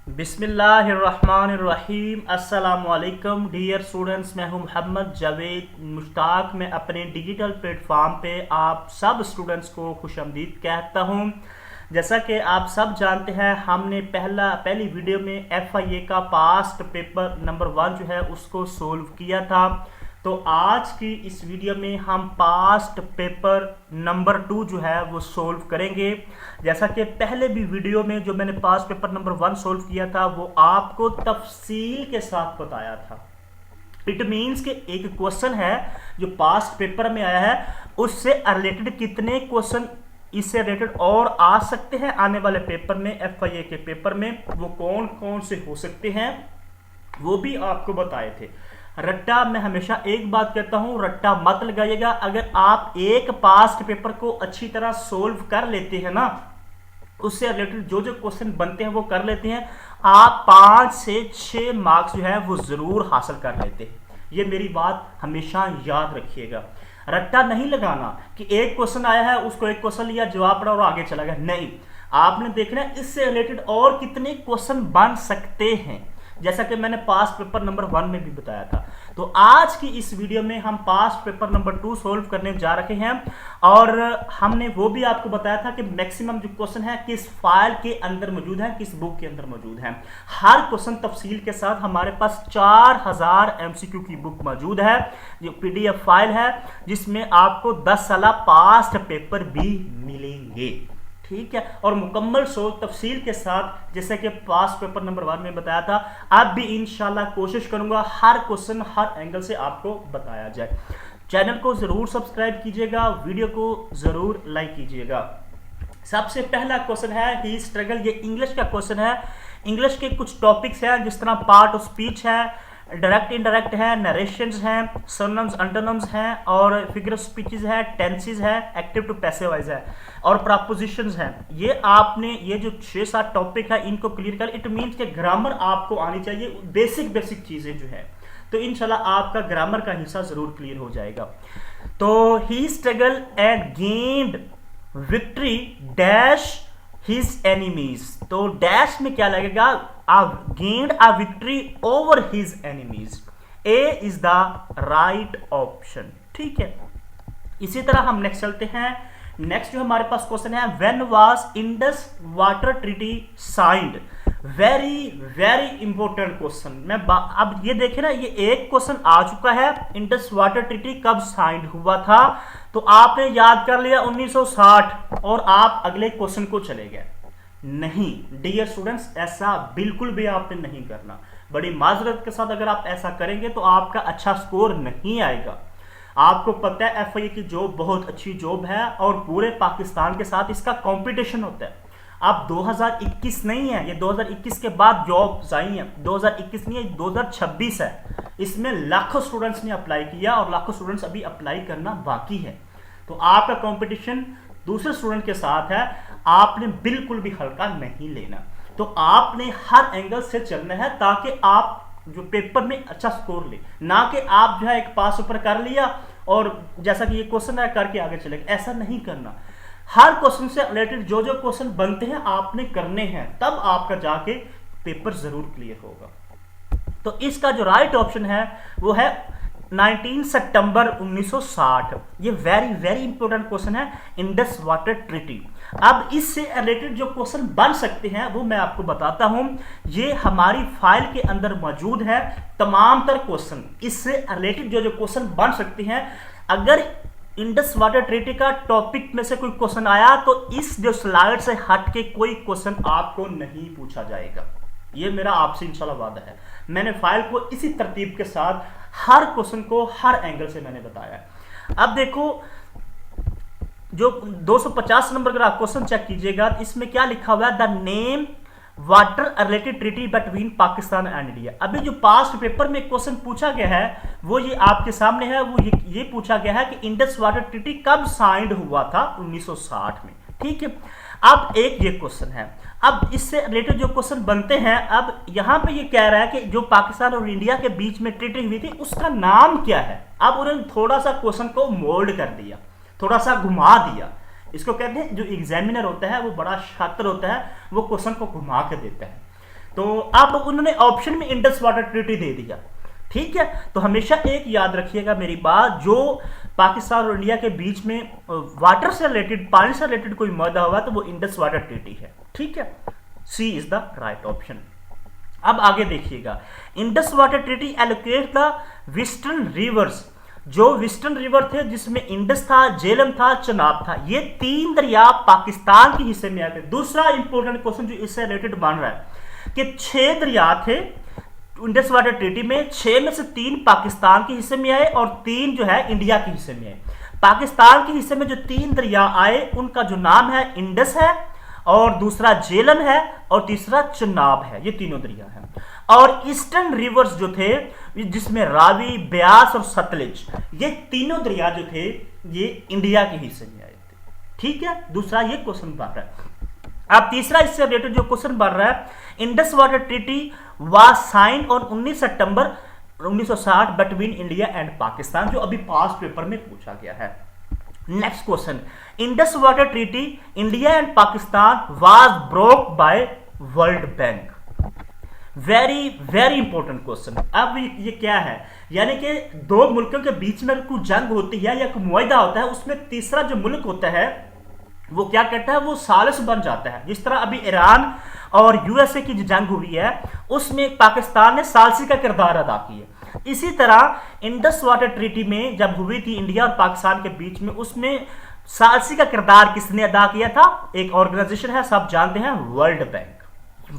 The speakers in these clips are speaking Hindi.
बिस्मिल्लाहिर्रहमानिर्रहीम। अस्सलामुअलैकुम डियर स्टूडेंट्स, मैं हूं मोहम्मद जावेद मुश्ताक। मैं अपने डिजिटल प्लेटफॉर्म पे आप सब स्टूडेंट्स को खुशामदीद कहता हूं। जैसा कि आप सब जानते हैं, हमने पहली वीडियो में FIA का पास्ट पेपर नंबर 1 जो है उसको सोल्व किया था। तो आज की इस वीडियो में हम पास्ट पेपर नंबर 2 जो है वो सोल्व करेंगे। जैसा कि पहले भी वीडियो में जो मैंने पास्ट पेपर नंबर 1 सोल्व किया था वो आपको तफसील के साथ बताया था। इट मीन्स कि एक क्वेश्चन है जो पास्ट पेपर में आया है, उससे रिलेटेड कितने क्वेश्चन इससे रिलेटेड और आ सकते हैं आने वाले पेपर में, FIA के पेपर में, वो कौन कौन से हो सकते हैं वो भी आपको बताए थे। रट्टा, मैं हमेशा एक बात कहता हूं, रट्टा मत लगाइएगा। अगर आप एक पास्ट पेपर को अच्छी तरह सोल्व कर लेते हैं ना, उससे रिलेटेड जो जो क्वेश्चन बनते हैं वो कर लेते हैं, आप 5 से 6 मार्क्स जो है वो जरूर हासिल कर लेते हैं। ये मेरी बात हमेशा याद रखिएगा। रट्टा नहीं लगाना कि एक क्वेश्चन आया है उसको एक क्वेश्चन लिया, जवाब पड़ा और आगे चला गया। नहीं, आपने देखना है इससे रिलेटेड और कितने क्वेश्चन बन सकते हैं, जैसा कि मैंने पास्ट पेपर नंबर 1 में भी बताया था। तो आज की इस वीडियो में हम पास्ट पेपर नंबर 2 सोल्व करने जा रहे हैं, और हमने वो भी आपको बताया था कि मैक्सिमम जो क्वेश्चन है किस फाइल के अंदर मौजूद है, किस बुक के अंदर मौजूद है। हर क्वेश्चन तफसील के साथ हमारे पास 4000 MCQ की बुक मौजूद है, जो PDF फाइल है, जिसमें आपको 10 साल पास्ट पेपर भी मिलेंगे। ठीक है, और मुकम्मल सोल्व तफसील के साथ, जैसे कि पास्ट पेपर नंबर 1 में बताया था। अब भी इंशाल्लाह कोशिश करूंगा हर क्वेश्चन हर एंगल से आपको बताया जाए। चैनल को जरूर सब्सक्राइब कीजिएगा, वीडियो को जरूर लाइक कीजिएगा। सबसे पहला क्वेश्चन है ही स्ट्रगल। ये इंग्लिश का क्वेश्चन है। इंग्लिश के कुछ टॉपिक्स हैं, जिस तरह पार्ट ऑफ स्पीच है, डायरेक्ट इनडायरेक्ट है, नरेशंस हैं, सिनोनिम्स अंटोनिम्स हैं, और फिगर ऑफ स्पीचेस है, टेंसेस है, एक्टिव टू पैसिव वॉइस है, और प्रपोजिशंस हैं। ये आपने ये जो 6-7 टॉपिक है इनको क्लियर कर। इट मीन्स कि ग्रामर आपको आनी चाहिए, बेसिक चीजें जो है, तो इंशाल्लाह आपका ग्रामर का हिस्सा जरूर क्लियर हो जाएगा। तो he struggle and gained victory dash his enemies. तो डैश में क्या लगेगा, gained a victory over his enemies. A is the right option। ठीक है, इसी तरह हम नेक्स्ट चलते हैं। नेक्स्ट जो हमारे पास क्वेश्चन है, when was Indus Water Treaty signed। Very important question. मैं अब ये देखें ना, ये एक क्वेश्चन आ चुका है, इंडस वाटर ट्रीटी कब साइंड हुआ था, तो आपने याद कर लिया 1960 और आप अगले क्वेश्चन को चले गए। नहीं डियर स्टूडेंट्स, ऐसा बिल्कुल भी आपने नहीं करना। बड़ी माजरत के साथ अगर आप ऐसा करेंगे तो आपका अच्छा स्कोर नहीं आएगा। आपको पता है FIA की जॉब बहुत अच्छी जॉब है, और पूरे पाकिस्तान के साथ इसका कंपटीशन होता है। अब 2021 नहीं है, ये 2021 के बाद जॉब्स आई हैं। 2021 नहीं है, 2026 है। इसमें लाखों स्टूडेंट्स ने अप्लाई किया और लाखों स्टूडेंट्स अभी अप्लाई करना बाकी है। तो आपका कंपटीशन दूसरे स्टूडेंट के साथ है, आपने बिल्कुल भी हल्का नहीं लेना। तो आपने हर एंगल से चलना है ताकि आप जो पेपर में अच्छा स्कोर ले, ना कि आप जो है एक पास ऊपर कर लिया और जैसा कि ये क्वेश्चन है करके आगे चले, ऐसा नहीं करना। हर क्वेश्चन से रिलेटेड जो जो क्वेश्चन बनते हैं आपने करने हैं, तब आपका जाके पेपर जरूर क्लियर होगा। तो इसका जो राइट ऑप्शन है वो है 19 सितंबर 1960। ये वेरी इंपॉर्टेंट क्वेश्चन है, इंडस वाटर ट्रीटी। अब इससे रिलेटेड जो क्वेश्चन बन सकते हैं वो मैं आपको बताता हूं। ये हमारी फाइल के अंदर मौजूद है तमाम तर क्वेश्चन। इससे रिलेटेड जो जो क्वेश्चन बन सकते हैं, अगर इंडस वाटर ट्रीटी का टॉपिक में से कोई क्वेश्चन आया तो इस जो स्लाइड से हट के कोई क्वेश्चन आपको नहीं पूछा जाएगा। ये मेरा आपसे इंशाल्लाह वादा है। मैंने फाइल को इसी तरतीब के साथ हर क्वेश्चन को हर एंगल से मैंने बताया। अब देखो, जो 250 नंबर का क्वेश्चन चेक कीजिएगा, इसमें क्या लिखा हुआ है, the name water related treaty between Pakistan and India. अभी जो पास्ट पेपर में क्वेश्चन पूछा गया है वो ये आपके सामने है। वो ये पूछा गया है कि इंडस वाटर ट्रीटी कब साइंड हुआ था, 1960 में। ठीक है, अब एक ये क्वेश्चन है। अब इससे रिलेटेड जो क्वेश्चन बनते हैं, अब यहां पे ये कह रहा है कि जो पाकिस्तान और इंडिया के बीच में ट्रीटी हुई थी उसका नाम क्या है। अब उन्होंने थोड़ा सा क्वेश्चन को मोल्ड कर दिया, थोड़ा सा घुमा दिया। इसको कहते हैं, जो एग्जामिनर होता है वो बड़ा शातिर होता है, वो क्वेश्चन को घुमा के देता है। तो अब उन्होंने ऑप्शन में इंडस वाटर ट्रीटी दे दिया, ठीक है। तो हमेशा एक याद रखिएगा मेरी बात, जो पाकिस्तान और इंडिया के बीच में वाटर से रिलेटेड, पानी से रिलेटेड कोई मुद्दा हुआ तो वो इंडस वाटर ट्रीटी है, ठीक है। सी इज द राइट ऑप्शन। अब आगे देखिएगा, Indus water treaty allocate the western rivers, जो वेस्टर्न रिवर थे जिसमें इंडस था, झेलम था, चनाब था, ये 3 दरिया पाकिस्तान के हिस्से में आते। दूसरा इंपॉर्टेंट क्वेश्चन जो इससे रिलेटेड बन रहा है कि 6 दरिया थे इंडस वाटर ट्रीटी में, 6 में से 3 पाकिस्तान के हिस्से में आए और 3 जो है इंडिया के हिस्से में आए। पाकिस्तान के हिस्से में जो 3 दरिया आए उनका जो नाम है इंडस है, और दूसरा झेलम है, और तीसरा चनाब है। ये तीनों दरिया हैं। और ईस्टर्न रिवर्स जो थे जिसमें रावी, ब्यास और सतलुज, ये तीनों दरिया जो थे ये इंडिया के हिस्से में आए थे, ठीक है। दूसरा ये क्वेश्चन बन रहा है। अब तीसरा इससे रिलेटेड जो क्वेश्चन बन रहा है, Indus water treaty was sign on 19 September 1960 between India and Pakistan, जो अभी पास्ट पेपर में पूछा गया है। Next question, Indus water treaty India and Pakistan was broke by World Bank. Very very important question. अब ये क्या है, यानी कि 2 मुल्कों के बीच में कोई जंग होती है या कोई मुआहदा होता है, उसमें तीसरा जो मुल्क होता है वो क्या करता है, वो सालिस बन जाता है। जिस तरह अभी ईरान और यूएसए की जो जंग हुई है उसमें पाकिस्तान ने सालसी का किरदार अदा किया। इसी तरह इंडस वाटर ट्रीटी में जब हुई थी इंडिया और पाकिस्तान के बीच में, उसमें सालसी का किरदार किसने अदा किया था? एक ऑर्गेनाइजेशन है, सब जानते हैं, world Bank.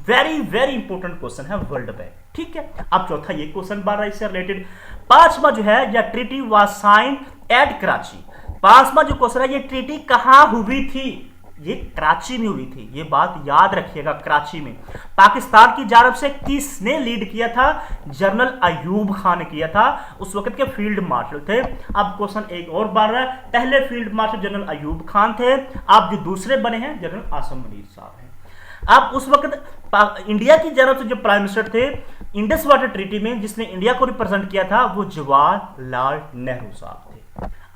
Very very important question है वर्ल्ड बैंक, ठीक है। अब चौथा ये क्वेश्चन बन रहा है इससे रिलेटेड। पांचवा जो है, या treaty was sign at Karachi. पांचवा जो क्वेश्चन है, ये ट्रीटी कहां हुई थी? ये कराची में हुई थी। ये बात याद रखिएगा, कराची में। पाकिस्तान की जानब से किसने लीड किया था? जनरल अयूब खान ने किया था, उस वक्त के फील्ड मार्शल थे। अब क्वेश्चन एक और बन रहा है, पहले field marshal general Ayub Khan थे, अब जो दूसरे बने हैं जनरल आसम मुनीर साहब हैं। अब उस वक्त इंडिया की जानब से जो प्राइम मिनिस्टर थे इंडस वाटर ट्रीटी में, जिसने इंडिया को रिप्रेजेंट किया था, वो जवाहरलाल नेहरू साहब थे।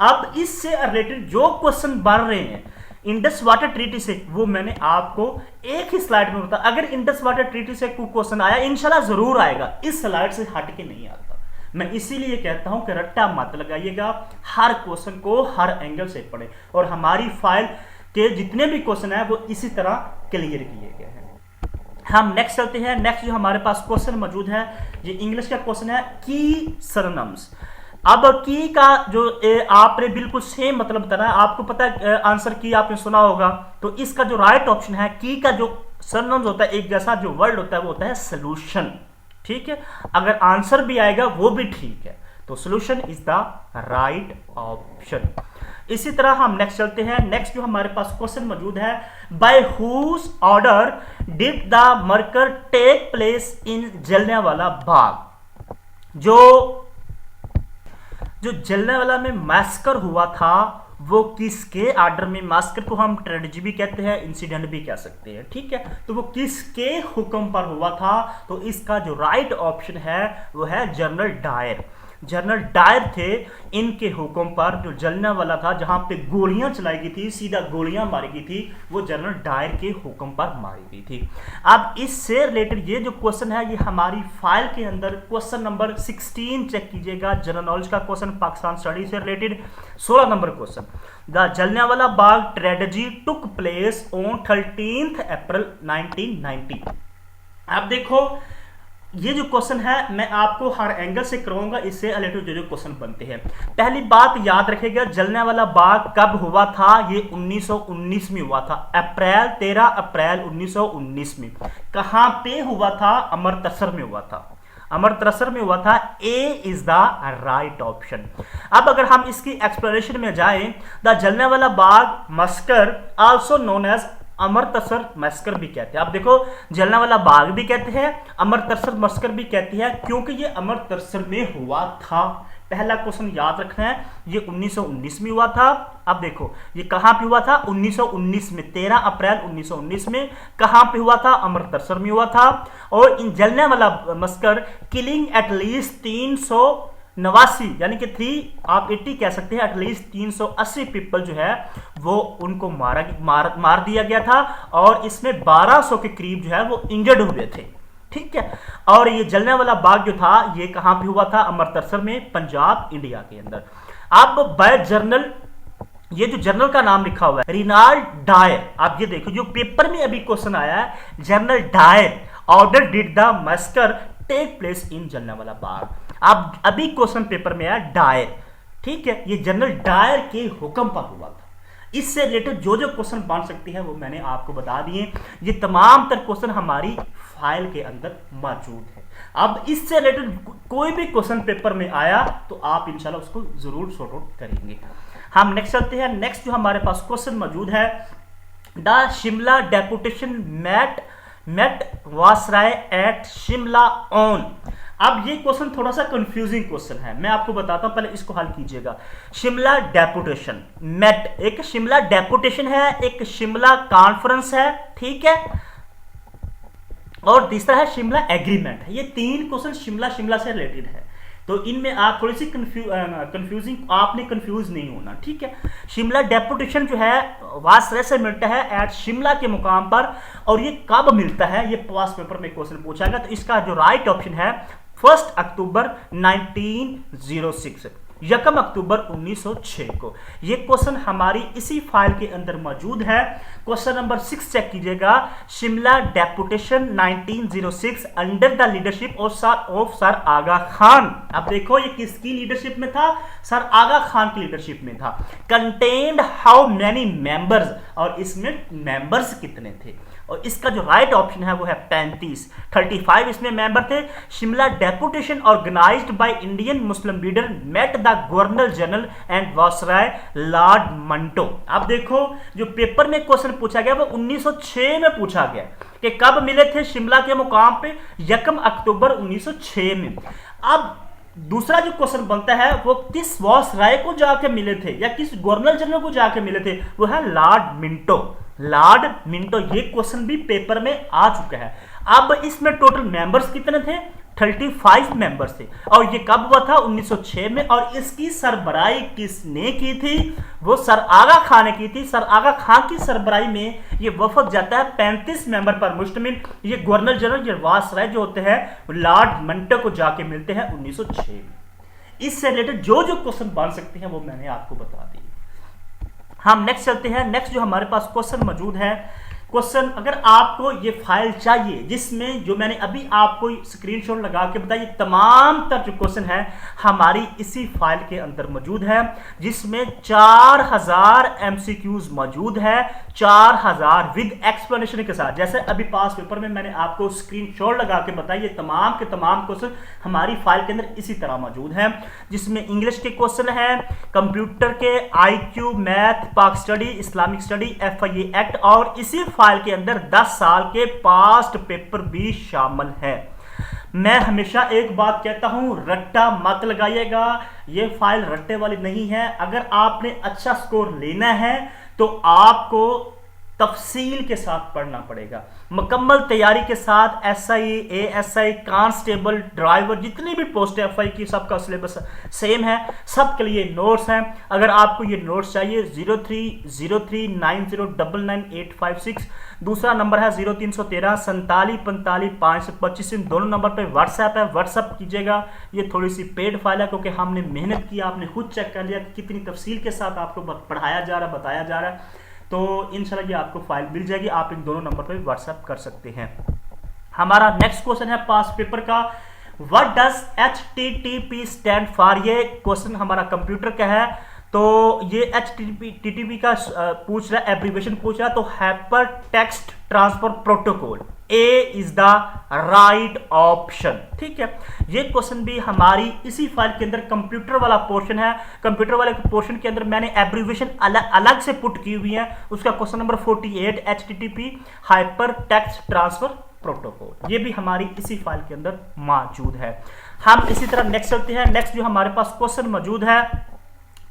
अब इससे रिलेटेड जो क्वेश्चन बन रहे हैं इंडस वाटर ट्रीटी से, वो मैंने आपको एक ही स्लाइड में बताया। अगर इंडस वाटर ट्रीटी से कोई क्वेश्चन आया, इंशाल्लाह जरूर आएगा, इस स्लाइड से हट के नहीं आता। मैं इसीलिए कहता हूं कि रट्टा मत लगाइएगा, हर क्वेश्चन को हर एंगल से पढ़ें, और हमारी फाइल के जितने भी क्वेश्चन है वो इसी तरह क्लियर किए गए हैं। हम नेक्स्ट चलते हैं। नेक्स्ट जो हमारे पास क्वेश्चन मौजूद है, ये इंग्लिश का क्वेश्चन है, की सरनम्स। अब की का जो आपने बिल्कुल सेम मतलब बताना है, आपको पता है आंसर की आपने सुना होगा, तो इसका जो राइट ऑप्शन है, की का जो सरनम्स होता है एक जैसा, जो वर्ड होता है वो होता है सोल्यूशन, ठीक है। अगर आंसर भी आएगा वो भी ठीक है, तो solution is the right option. इसी तरह हम नेक्स्ट चलते हैं। नेक्स्ट जो हमारे पास क्वेश्चन मौजूद है, by whose order did the murder take place in Jallianwala Bagh. जो जलियांवाला में मैस्कर हुआ था वो किसके आर्डर में? मैस्कर को हम ट्रेजेडी भी कहते हैं, इंसिडेंट भी कह सकते हैं, ठीक है। तो वो किसके हुक्म पर हुआ था? तो इसका जो राइट ऑप्शन है वो है जनरल डायर। जनरल डायर थे, इनके हुक्म पर जो जलियांवाला था, जहां पे गोलियां चलाई गई थी, सीधा गोलियां मारी गई थी, वो जनरल डायर के हुक्म पर मारी गई थी। अब इससे रिलेटेड ये जो क्वेश्चन है, ये हमारी फाइल के अंदर क्वेश्चन नंबर 16 चेक कीजिएगा, जनरल नॉलेज का क्वेश्चन, पाकिस्तान स्टडी से related 16 number question. The Jallianwala Bagh tragedy took place on 13 अप्रैल 1990। अब देखो ये जो क्वेश्चन है मैं आपको हर एंगल से कराऊंगा, इससे रिलेटेड जो क्वेश्चन बनते हैं। पहली बात याद रखिएगा, जलियांवाला बाग कब हुआ था? ये 1919 में हुआ था, 13 अप्रैल 1919 में। कहां पे हुआ था? अमृतसर में हुआ था, अमृतसर में हुआ था। A is the right option. अब अगर हम इसकी एक्सप्लेनेशन में जाएं, the Jallianwala Bagh massacre also known as Amritsar massacre भी कहते हैं। अब देखो, जलियांवाला बाग भी कहते हैं, अमृतसर मस्कर भी कहती है, क्योंकि ये अमृतसर में हुआ था। पहला क्वेश्चन याद रखना है, ये 1919 में हुआ था। अब देखो ये कहां पे हुआ था? 1919 में, 13 अप्रैल 1919 में। कहां पे हुआ था? अमृतसर में हुआ था। और इन जलियांवाला मस्कर किलिंग एटलीस्ट 389, यानी कि 380 कह सकते हैं, एटलीस्ट 380 पीपल जो है वो उनको मार दिया गया था, और इसमें 1200 के करीब जो है वो इंजर्ड हुए थे, ठीक है। और ये जलियांवाला बाग जो था ये कहां पे हुआ था? अमृतसर में, पंजाब, इंडिया के अंदर। अब बाय जर्नल, ये जो जर्नल का नाम लिखा हुआ है रिनाल्ड डायर, आप ये देखो जो पेपर में अभी क्वेश्चन आया है, General Dyer order did the massacre take place in Jallianwala Bagh. अब अभी क्वेश्चन पेपर में आया डायर, ठीक है, ये जनरल डायर के हुक्म पर हुआ था। इससे रिलेटेड जो जो क्वेश्चन बन सकती है वो मैंने आपको बता दिए। ये तमाम तर क्वेश्चन हमारी फाइल के अंदर मौजूद है। अब इससे रिलेटेड कोई भी क्वेश्चन पेपर में आया तो आप इंशाल्लाह उसको जरूर सॉर्ट आउट करेंगे। हम नेक्स्ट चलते हैं। नेक्स्ट जो हमारे पास क्वेश्चन मौजूद है, the Shimla deputation met viceroy at Shimla on. अब ये क्वेश्चन थोड़ा सा कंफ्यूजिंग क्वेश्चन है, मैं आपको बताता हूं, पहले इसको हल कीजिएगा। शिमला डेपुटेशन मेट, एक शिमला डेपुटेशन है, एक शिमला कॉन्फ्रेंस है, ठीक है, और तीसरा है शिमला एग्रीमेंट है। ये तीन क्वेश्चन शिमला से रिलेटेड है, तो इनमें आप थोड़ी सी कंफ्यूजिंग, आपने कंफ्यूज नहीं होना, ठीक है। शिमला डेपुटेशन जो है वासराय से मिलता है एट शिमला के मुकाम पर, और ये कब मिलता है ये पास पेपर में क्वेश्चन पूछा गया। तो इसका जो राइट ऑप्शन है 1 अक्टूबर 1906, 1 अक्टूबर 1906 को। ये क्वेश्चन हमारी इसी फाइल के अंदर मौजूद है। क्वेश्चन नंबर 6 चेक कीजिएगा, Shimla deputation 1906 under the leadership of Sir Aga Khan. अब देखो ये किसकी लीडरशिप में था? सर आगा खान की लीडरशिप में था। कंटेन्ड हाउ मैनी मेंबर्स, और इसमें मेंबर्स कितने थे? और इसका जो राइट ऑप्शन है वो है 35 इसमें मेंबर थे। Shimla deputation organised by Indian Muslim leader met the governor general and viceroy Lord Minto. अब देखो जो पेपर में क्वेश्चन पूछा गया वो 1906 में पूछा गया कि कब मिले थे शिमला के मुकाम पे? 1 अक्टूबर 1906 में। अब दूसरा जो क्वेश्चन बनता है वो किस वासराय को जाके मिले थे या किस गवर्नर जनरल को जाके मिले थे? वो है लॉर्ड मिंटो। ये क्वेश्चन भी पेपर में आ चुका है। अब इसमें टोटल मेंबर्स कितने थे? 35 मेंबर्स थे, और ये कब हुआ था? 1906 में। और इसकी सरबराही किसने की थी? वो सर आगा खान ने की थी। सर आगा खान की सरबराही में ये वफद जाता है 35 मेंबर पर मुश्तमिल। ये गवर्नर जनरल ये वासराय जो होते हैं लॉर्ड मंटो को जाके मिलते हैं 1906 में। इससे रिलेटेड जो जो क्वेश्चन बन सकते हैं वो मैंने आपको बता दिए। हम नेक्स्ट चलते हैं। नेक्स्ट जो हमारे पास क्वेश्चन मौजूद है, क्वेश्चन अगर आपको ये फाइल चाहिए जिसमें जो मैंने अभी आपको स्क्रीनशॉट लगा के बताया, तमाम तर जो क्वेश्चन है हमारी इसी फाइल के अंदर मौजूद है, जिसमें 4000 एमसीक्यूज मौजूद है, 4000 विद एक्सप्लेनेशन के साथ। जैसे अभी पास पेपर में मैंने आपको स्क्रीनशॉट लगा के बताया, ये तमाम के तमाम क्वेश्चन हमारी फाइल के अंदर इसी तरह मौजूद है, जिसमें इंग्लिश के क्वेश्चन है, कंप्यूटर के, IQ, मैथ, पाक study, Islamic study, FIA act, और इसी फाइल के अंदर 10 साल के पास्ट पेपर भी शामिल है। मैं हमेशा एक बात कहता हूं, रट्टा मत लगाइएगा, ये फाइल रट्टे वाली नहीं है। अगर आपने अच्छा स्कोर लेना है तो आपको तफसील के साथ पढ़ना पड़ेगा, मुकम्मल तैयारी के साथ। SI, ASI, कांस्टेबल, ड्राइवर, जितनी भी पोस्ट है FI की, सबका सिलेबस सेम है, सबके लिए नोट्स हैं। अगर आपको ये नोट्स चाहिए 030390999856, दूसरा नंबर है 0313 47 45 525, इन दोनों नंबर पे व्हाट्सएप है, व्हाट्सएप कीजिएगा। ये थोड़ी सी पेड फाइल है क्योंकि हमने मेहनत की, आपने खुद चेक कर लिया कि कितनी तफसील के साथ आपको पढ़ाया जा रहा है, बताया जा रहा है। तो इंशाल्लाह ये आपको फाइल मिल जाएगी, आप इन दोनों नंबर पर व्हाट्सएप कर सकते हैं। हमारा नेक्स्ट क्वेश्चन है पास पेपर का, what does HTTP stand for? ये क्वेश्चन हमारा कंप्यूटर का है, तो ये HTTP का पूछ रहा है, एब्रीविएशन पूछ रहा है, तो hyper text transfer protocol, A is the right option, ठीक है। ये क्वेश्चन भी हमारी इसी फाइल के अंदर कंप्यूटर वाला पोर्शन है। कंप्यूटर वाले पोर्शन के अंदर मैंने एब्रीविएशन अलग से पुट की हुई है। उसका question number 48 HTTP hyper text transfer protocol, ये भी हमारी इसी फाइल के अंदर मौजूद है। हम इसी तरह नेक्स्ट चलते हैं। नेक्स्ट जो हमारे पास क्वेश्चन मौजूद है,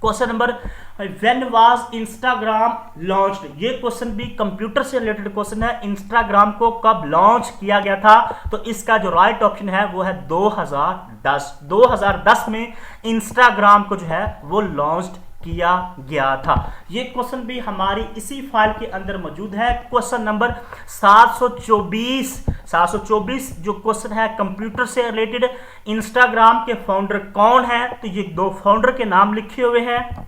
question number when was Instagram launched? ये क्वेश्चन भी कंप्यूटर से रिलेटेड क्वेश्चन है। इंस्टाग्राम को कब लॉन्च किया गया था? तो इसका जो राइट ऑप्शन है वो है 2010 में इंस्टाग्राम को जो है वो लॉन्च किया गया था। ये क्वेश्चन भी हमारी इसी फाइल के अंदर मौजूद है। क्वेश्चन नंबर 724 जो क्वेश्चन है कंप्यूटर से रिलेटेड। इंस्टाग्राम के फाउंडर कौन है? तो ये दो फाउंडर के नाम लिखे हुए हैं,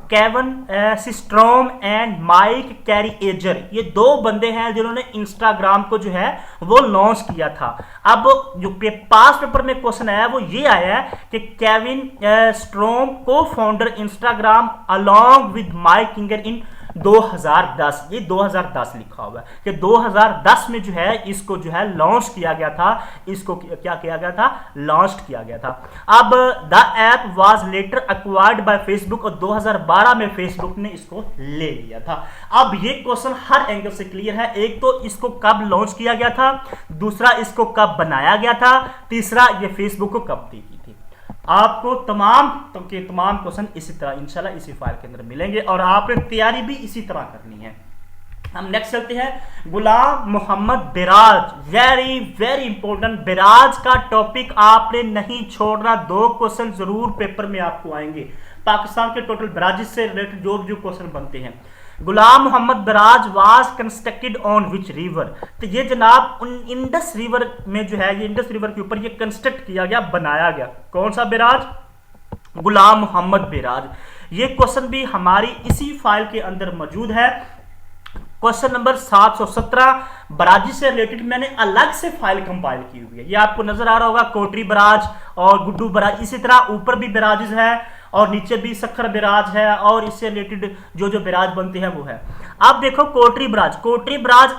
केविन सिस्ट्रोम एंड माइक कैरिएजर। ये दो बंदे हैं जिन्होंने इंस्टाग्राम को जो है वो लॉन्च किया था। अब जो पास पेपर में क्वेश्चन आया वो ये आया है कि Kevin Systrom cofounder Instagram along with Mike Krieger in 2010। ये 2010 लिखा हुआ है कि 2010 में जो है इसको जो है लॉन्च किया गया था। इसको क्या किया गया था? लॉन्च किया गया था। अब the app was later acquired by Facebook, और 2012 में फेसबुक ने इसको ले लिया था। अब ये क्वेश्चन हर एंगल से क्लियर है। एक तो इसको कब लॉन्च किया गया था, दूसरा इसको कब बनाया गया था, तीसरा ये फेसबुक को कब दी गई थी। आपको तमाम क्वेश्चन इसी तरह इंशाल्लाह इसी फाइल के अंदर मिलेंगे और आपने तैयारी भी इसी तरह करनी है। हम नेक्स्ट चलते हैं गुलाम मोहम्मद बिराज। वेरी वेरी इंपॉर्टेंट, बिराज का टॉपिक आपने नहीं छोड़ना। 2 क्वेश्चन जरूर पेपर में आपको आएंगे। पाकिस्तान के टोटल बिराजिस से रिलेटेड जो क्वेश्चन बनते हैं। Ghulam Mohammad barrage was constructed on which river? तो ये जनाब इंडस रिवर में जो है, ये इंडस रिवर के ऊपर ये कंस्ट्रक्ट किया गया, बनाया गया। कौन सा बिराज? गुलाम मोहम्मद बिराज। ये क्वेश्चन भी हमारी इसी फाइल के अंदर मौजूद है। क्वेश्चन नंबर 717 बराजी से रिलेटेड मैंने अलग से फाइल कंपाइल की हुई है। ये आपको नजर आ रहा होगा, कोटरी बराज और गुड्डू बराज। इसी तरह ऊपर भी बराजिज है और नीचे भी सखर बिराज है और इससे रिलेटेड जो बिराज बनते हैं वो है। अब देखो कोटरी बराज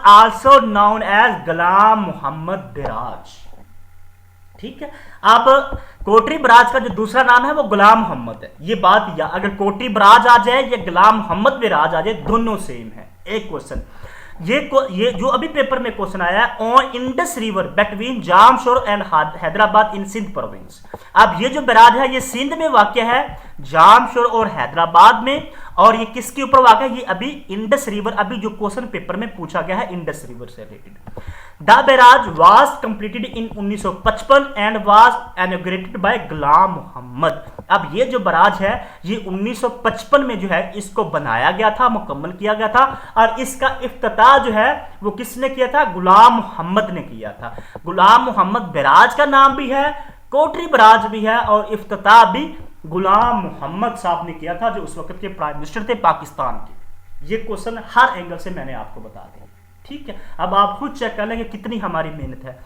आल्सो नोन एज गुलाम मोहम्मद बिराज। ठीक है। अब कोटरी बराज का जो दूसरा नाम है वो गुलाम मोहम्मद है। ये बात, या अगर कोटरी बराज आ जाए या गुलाम मोहम्मद बिराज आ जाए, दोनों सेम है। एक क्वेश्चन ये जो अभी पेपर में क्वेश्चन आया है, on Indus river between Jamshoro and Hyderabad in Sindh province. अब ये जो बिराज है ये सिंध में वाक़ है, जामशोर और हैदराबाद में। और ये किसके ऊपर वाक़ है? ये अभी इंडस रिवर, अभी जो क्वेश्चन पेपर में पूछा गया है इंडस रिवर से related. The barrage was completed in 1955 and was inaugurated by Ghulam Mohammad. अब ये जो बराज है ये 1955 में जो है इसको बनाया गया था, मुकम्मल किया गया था। और इसका इफ्तिताह जो है वो किसने किया था? गुलाम मोहम्मद ने किया था। गुलाम मोहम्मद बराज का नाम भी है, कोटरी बराज भी है और इफ्तिताह भी गुलाम मोहम्मद साहब ने किया था, जो उस वक्त के प्राइम मिनिस्टर थे पाकिस्तान के। ये क्वेश्चन हर एंगल से मैंने आपको बता दिया। ठीक है। अब आप खुद चेक कर लेंगे कितनी हमारी मेहनत है।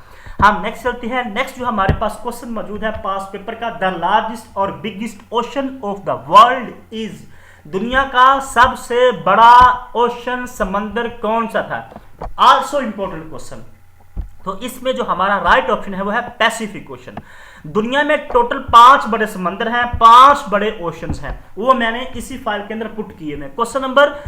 हम नेक्स्ट चलते हैं। नेक्स्ट जो हमारे पास क्वेश्चन मौजूद है पास पेपर का, द लार्जेस्ट और biggest ocean of the world is. दुनिया का सबसे बड़ा ओशन समंदर कौन सा था? Also important question. तो इसमें जो हमारा राइट ऑप्शन है वो है पैसिफिक ओशन। दुनिया में टोटल 5 बड़े समंदर हैं, 5 बड़े ओशंस हैं, वो मैंने इसी फाइल के अंदर पुट किए हैं। क्वेश्चन नंबर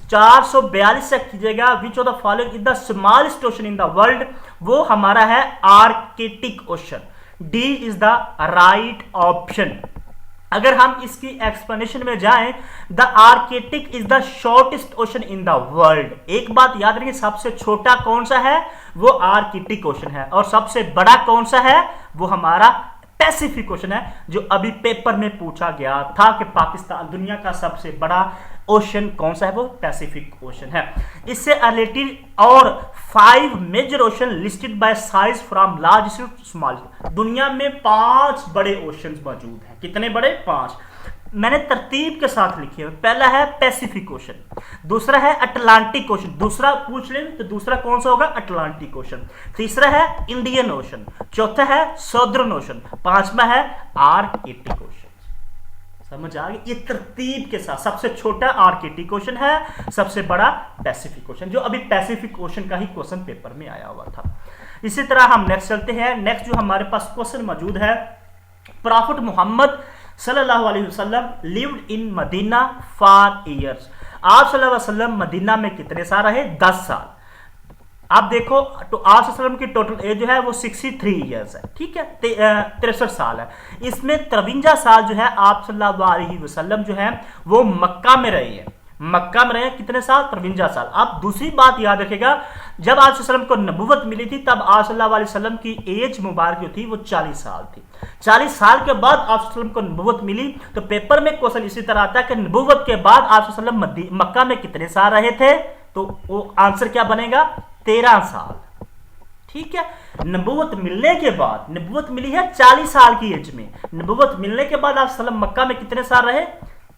442 चेक कीजिएगा, which of the following is the smallest ocean in the world? वो हमारा है Arctic ocean. D is the right option. अगर हम इसकी एक्सप्लेनेशन में जाएं, the Arctic is the shortest ocean in the world. एक बात याद रखिए, सबसे छोटा कौन सा है? वो आर्कटिक ओशन है। और सबसे बड़ा कौन सा है? वो हमारा पैसिफिक ओशन है, जो अभी पेपर में पूछा गया था कि पाकिस्तान दुनिया का सबसे बड़ा ओशन कौन सा है? वो पैसिफिक ओशन है। इससे रिलेटेड और 5 major ocean listed by size from largest to smallest. दुनिया में 5 बड़े ओशन मौजूद हैं। कितने बड़े? 5। मैंने तरतीब के साथ लिखे हुए। पहला है पैसिफिक ओशन, दूसरा है अटलांटिक ओशन, दूसरा पूछ लें तो दूसरा कौन सा होगा? Atlantic ocean. तीसरा है इंडियन ओशन, चौथा है सौदर्न ओशन, पांचवा है आर्कटिक ओशन। समझ आ गई? ये तरतीब के साथ, सबसे छोटा आर्कटिक ओशन है, सबसे बड़ा पैसिफिक ओशन, जो अभी पैसिफिक ओशन का ही क्वेश्चन पेपर में आया हुआ था। इसी तरह हम नेक्स्ट चलते हैं। नेक्स्ट जो हमारे पास क्वेश्चन मौजूद है, प्रॉफिट मोहम्मद सल्लल्लाहु अलैहि वसल्लम lived in Medina for years. आप सल्लल्लाहु अलैहि वसल्लम मदीना में कितने साल रहे? 10 साल। आप देखो तो आप सल्लल्लाहु अलैहि वसल्लम की टोटल एज जो है वो 63 ईयर्स है। ठीक है, 63 साल है। इसमें 53 साल जो है आप सल्लल्लाहु अलैहि वसल्लम जो है वो मक्का में रहे हैं। मक्का में रहे कितने साल? 53 साल। अब दूसरी बात याद रखेगा, जब आप सल्लम को नबूवत मिली थी तब आप सल्लल्लाहु अलैहि वसल्लम की एज मुबारक जो थी वो 40 साल थी। 40 साल के बाद आप सल्लम को नबूवत मिली, तो पेपर में क्वेश्चन इसी तरह आता है कि नबूवत के बाद आप सल्लम मक्का में कितने साल रहे थे, तो वो आंसर क्या बनेगा? 13 साल। ठीक है, नबूवत मिलने के बाद, नबूवत मिली है 40 साल की एज में, नबूवत मिलने के बाद आप सल्लम मक्का में कितने साल रहे?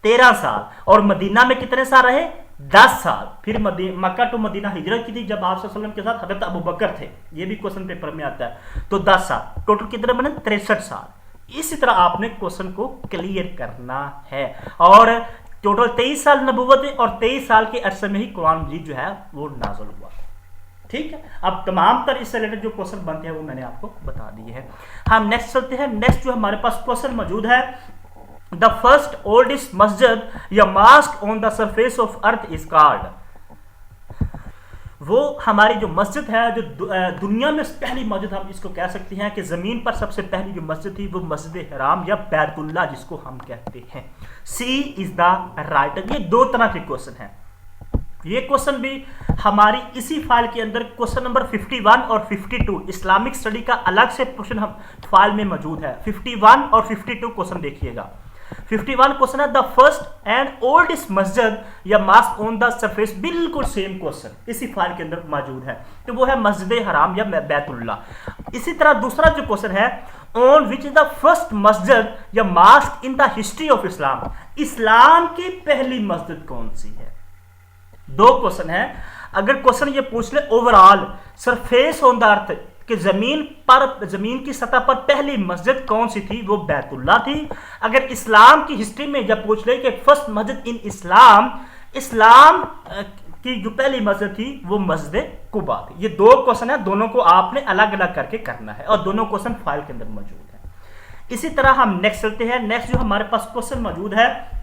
13 साल। और मदीना में कितने साल रहे? 10 साल। फिर मक्का टू मदीना हिजरत की थी जब आप सल्लम के साथ हजरत अबू बकर थे, ये भी क्वेश्चन पेपर में आता है, तो 10 साल। टोटल कितने बने? 63 साल। इसी तरह आपने क्वेश्चन को क्लियर करना है। और टोटल 23 साल नबूवत है और 23 साल के अरसे में ही कुरान मजीद जो है वो नाज़िल हुआ। ठीक है, अब तमाम तर इससे रिलेटेड जो क्वेश्चन बनते हैं वो मैंने आपको बता दिए हैं। हम नेक्स्ट चलते हैं। नेक्स्ट जो हमारे पास क्वेश्चन मौजूद है, द फर्स्ट ओल्डेस्ट मस्जिद या mosque on the surface of earth is called. वो हमारी जो मस्जिद है, जो दुनिया में पहली मस्जिद हम इसको कह सकते हैं कि जमीन पर सबसे पहली जो मस्जिद थी वो मस्जिद हराम या बैतुल्लाह जिसको हम कहते हैं। सी इज द राइट। ये दो तरह के क्वेश्चन हैं। ये क्वेश्चन भी हमारी इसी फाइल के अंदर क्वेश्चन नंबर 51 और 52 इस्लामिक स्टडी का अलग से क्वेश्चन हम फाइल में मौजूद है। 51 और 52 क्वेश्चन देखिएगा। 51 क्वेश्चन है द फर्स्ट एंड ओल्डेस्ट मस्जिद या मॉस्क ऑन द सरफेस, बिल्कुल सेम क्वेश्चन इसी फाइल के अंदर मौजूद है, तो वो है मस्जिद हराम या बैतुल्लाह। इसी तरह दूसरा जो क्वेश्चन है, on which is the first मस्जिद या mosque in the history of Islam, इस्लाम की पहली मस्जिद कौन सी है। दो क्वेश्चन है। अगर क्वेश्चन ये पूछ ले overall surface on the earth कि जमीन की सतह पर पहली मस्जिद कौन सी थी, वो बैतुल्लाह थी। अगर इस्लाम की हिस्ट्री में जब पूछ ले कि फर्स्ट मस्जिद इन इस्लाम, इस्लाम की जो पहली मस्जिद थी वो मस्जिद कुबा थी। ये दो क्वेश्चन है, दोनों को आपने अलग अलग करके करना है और दोनों क्वेश्चन फाइल के अंदर मौजूद है। इसी तरह हम नेक्स्ट चलते हैं। नेक्स्ट जो हमारे पास क्वेश्चन मौजूद है,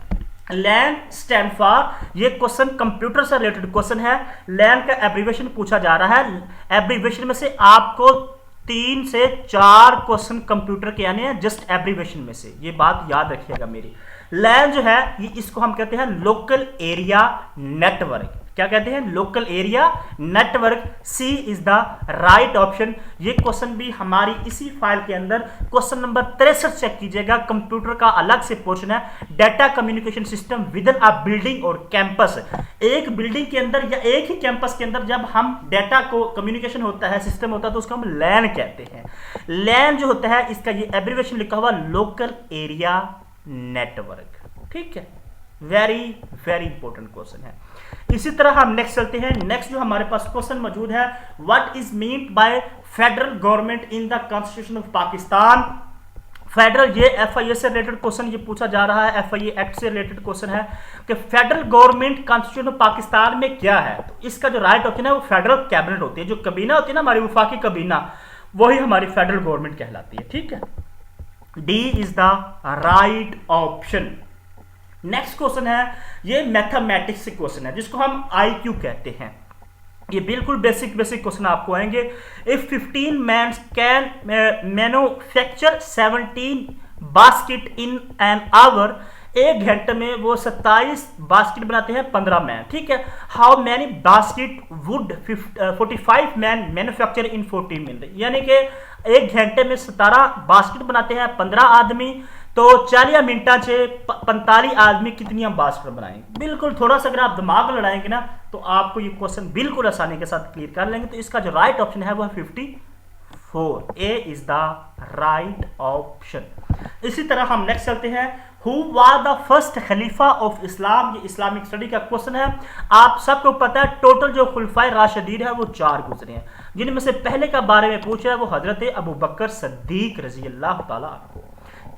लैन स्टैंड फॉर, ये क्वेश्चन कंप्यूटर से रिलेटेड क्वेश्चन है। लैन का एब्रीविएशन पूछा जा रहा है। एब्रीविएशन में से आपको 3 से 4 क्वेश्चन कंप्यूटर के आने हैं, जस्ट एब्रीविएशन में से, ये बात याद रखिएगा मेरी। लैन जो है ये इसको हम कहते हैं लोकल एरिया नेटवर्क। क्या कहते हैं? Local area network. C is the right option. ये क्वेश्चन भी हमारी इसी फाइल के अंदर क्वेश्चन नंबर 63 चेक कीजिएगा। कंप्यूटर का अलग से पोर्शन है, data communication system within a building और कैंपस। एक बिल्डिंग के अंदर या एक ही कैंपस के अंदर जब हम डाटा को कम्युनिकेशन होता है, सिस्टम होता है, तो उसको हम लैन कहते हैं। लैन जो होता है इसका ये एब्रीविएशन लिखा हुआ लोकल एरिया नेटवर्क। ठीक है, वेरी वेरी इंपॉर्टेंट क्वेश्चन है। इसी तरह हम नेक्स्ट चलते हैं। नेक्स्ट जो हमारे पास क्वेश्चन मौजूद है, what is meant by federal government in the constitution of Pakistan. Federal, ये FIA से रिलेटेड क्वेश्चन ये पूछा जा रहा है, FIA एक्ट से रिलेटेड क्वेश्चन है कि federal government constitution of Pakistan में क्या है। तो इसका जो राइट ऑप्शन है वो फेडरल कैबिनेट होती है। जो कबीना होती है ना हमारी वफाकी कबीना, वही हमारी फेडरल गवर्नमेंट कहलाती है। ठीक है, D is the right option. Next question है, ये मैथमेटिक्स से क्वेश्चन है जिसको हम IQ कहते हैं। ये बिल्कुल बेसिक क्वेश्चन आपको आएंगे। If 15 man can manufacture 17 basket in an hour, एक घंटे में वो 27 बास्केट बनाते हैं 15 मैन। ठीक है, how many basket would 45 man manufacture in 14 minute, यानी कि एक घंटे में 17 बास्केट बनाते हैं 15 आदमी, तो 40 मिनटा से 45 आदमी कितनी हम बास्केट बनाएंगे। बिल्कुल थोड़ा सा अगर आप दिमाग लड़ाएंगे ना तो आपको ये क्वेश्चन बिल्कुल आसानी के साथ क्लियर कर लेंगे। तो इसका जो राइट ऑप्शन है वो है 54। ए इज द राइट ऑप्शन। इसी तरह हम नेक्स्ट चलते हैं, who was the first Khalifa of Islam. ये इस्लामिक स्टडी का क्वेश्चन है। आप सबको पता है टोटल जो खुलफाए राशिदीन है वो 4 गुजरे हैं, जिनमें से पहले का बारे में पूछा है वो हजरत अबू बकर सिद्दीक रजी अल्लाह ताला अन्हु।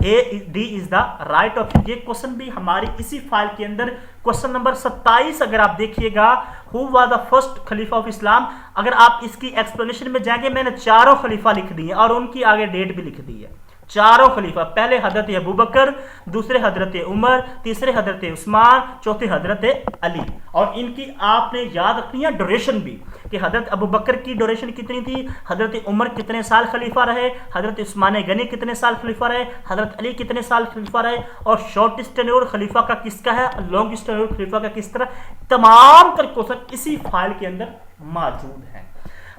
D is the right option. ये क्वेश्चन भी हमारी इसी फाइल के अंदर क्वेश्चन नंबर 27 अगर आप देखिएगा, who was the first Khalifa of Islam, अगर आप इसकी एक्सप्लेनेशन में जाएंगे, मैंने 4 खलीफा लिख दिए और उनकी आगे डेट भी लिख दी है। चारों खलीफा, पहले हजरत अबू बकर, दूसरे हजरत उमर, तीसरे हजरत उस्मान, चौथे हजरत अली। और इनकी आपने याद रखनी है ड्यूरेशन भी, कि हजरत अबू बकर की ड्यूरेशन कितनी थी, हजरत उमर कितने साल खलीफा रहे, हजरत उस्मान गनी कितने साल खलीफा रहे, हजरत अली कितने साल खलीफा रहे, और शॉर्टेस्ट टेन्योर खलीफा का किसका है, लॉन्गेस्ट टेन्योर खलीफा का किस तरह, तमाम कर क्वेश्चन इसी फाइल के अंदर मौजूद है।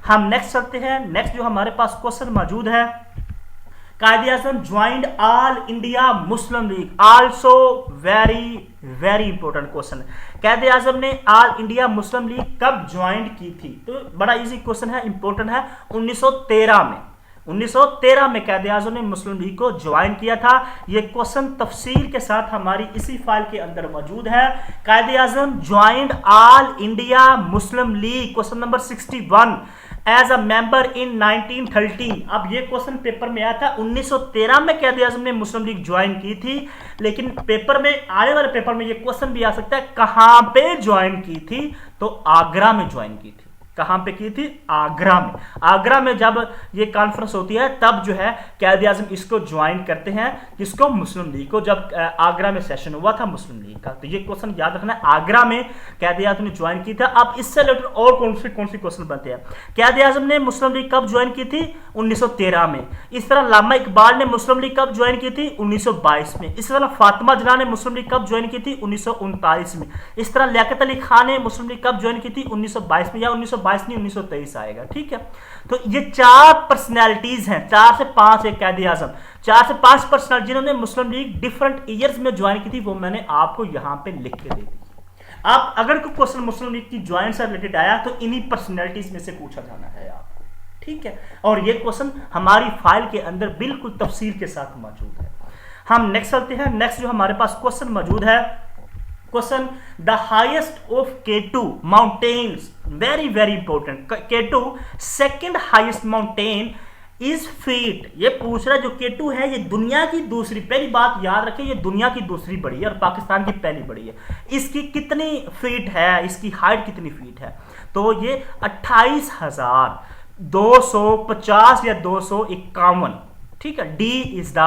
हम नेक्स्ट चलते हैं। नेक्स्ट जो हमारे पास क्वेश्चन मौजूद है, Quaid e Azam joined All India Muslim league, also very very important question. Quaid-e-Azam ने ऑल इंडिया मुस्लिम लीग कब ज्वाइंट की थी, तो बड़ा इजी क्वेश्चन है, इंपॉर्टेंट है। 1913 में, 1913 में कायद-ए-आज़म ने मुस्लिम लीग को ज्वाइन किया था। यह क्वेश्चन तफसील के साथ हमारी इसी फाइल के अंदर मौजूद है। Quaid e Azam joined All India Muslim League, question number 61 as a member in 1913। अब ये क्वेश्चन पेपर में आया था 1913 में कायद-ए-आज़म ने मुस्लिम लीग ज्वाइन की थी, लेकिन पेपर में आने वाले पेपर में ये क्वेश्चन भी आ सकता है कहां पे ज्वाइन की थी, तो आगरा में ज्वाइन की थी। कहां पे की थी, आगरा में। आगरा में जब ये कॉन्फ्रेंस होती है तब जो है कायद-ए-आज़म इसको ज्वाइन करते हैं, किसको, मुस्लिम लीग को, जब आगरा में सेशन हुआ था मुस्लिम लीग का। तो ये क्वेश्चन याद रखना है, आगरा में कायद-ए-आज़म ने ज्वाइन की था। अब इससे रिलेटेड और कौन से क्वेश्चन बनते हैं। कायद-ए-आज़म ने मुस्लिम लीग कब ज्वाइन की थी, 1913 में। इस तरह अल्लामा इकबाल ने मुस्लिम लीग कब ज्वाइन की थी, 1922 में। इस तरह फातिमा जिन्ना ने मुस्लिम लीग कब ज्वाइन की थी, 1939 में। इस तरह लियाकत अली खान ने मुस्लिम लीग कब ज्वाइन की थी, 1922 में, या 1923 आएगा। ठीक है, तो ये 4 पर्सनैलिटीज हैं, 4 से 5 है कायद-ए-आज़म, 4 से 5 पर्सनैलिटी जिन्होंने मुस्लिम लीग डिफरेंट ईयर्स में ज्वाइन की थी, वो मैंने आपको यहां पे लिख के दे दी। आप अगर कोई क्वेश्चन मुस्लिम लीग की ज्वाइन से रिलेटेड आया तो इन्हीं पर्सनैलिटीज में से पूछा जाना है आपको। ठीक है, और ये क्वेश्चन हमारी फाइल के अंदर बिल्कुल तफसील के साथ मौजूद है। हम नेक्स्ट चलते हैं। नेक्स्ट जो हमारे पास क्वेश्चन मौजूद है, question the highest of K2 mountains, very very important. K2 second highest mountain is feet. ये पूछ रहा है जो K2 है ये दुनिया की दूसरी, पहली बात याद रखें ये दुनिया की दूसरी बड़ी है और पाकिस्तान की पहली बड़ी है। इसकी कितनी फीट है, इसकी हाइट कितनी फीट है, तो ये 28,250 या 251। ठीक है, D is the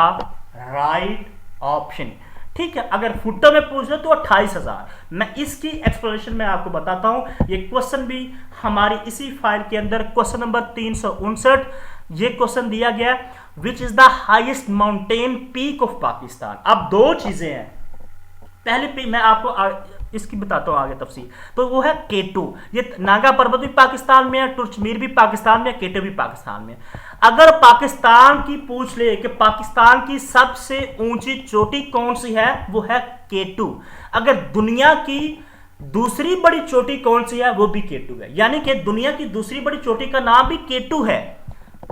right option. ठीक है, अगर फुटों में पूछ लो तो 28,000। मैं इसकी एक्सप्लेनेशन में आपको बताता हूं। ये क्वेश्चन भी हमारी इसी फाइल के अंदर क्वेश्चन नंबर 359 ये क्वेश्चन दिया गया, विच is the highest mountain peak of Pakistan. अब 2 चीजें हैं, पहले पे मैं आपको इसकी बताता हूं आगे तफसील। तो वो है K2, ये नागा पर्वत भी पाकिस्तान में है, टुर्चमीर भी पाकिस्तान में है, K2 भी पाकिस्तान में। अगर पाकिस्तान की पूछ ले कि पाकिस्तान की सबसे ऊंची चोटी कौन सी है, वो है K2। अगर दुनिया की दूसरी बड़ी चोटी कौन सी है, वो भी K2 है। यानी कि दुनिया की दूसरी बड़ी चोटी का नाम भी K2 है।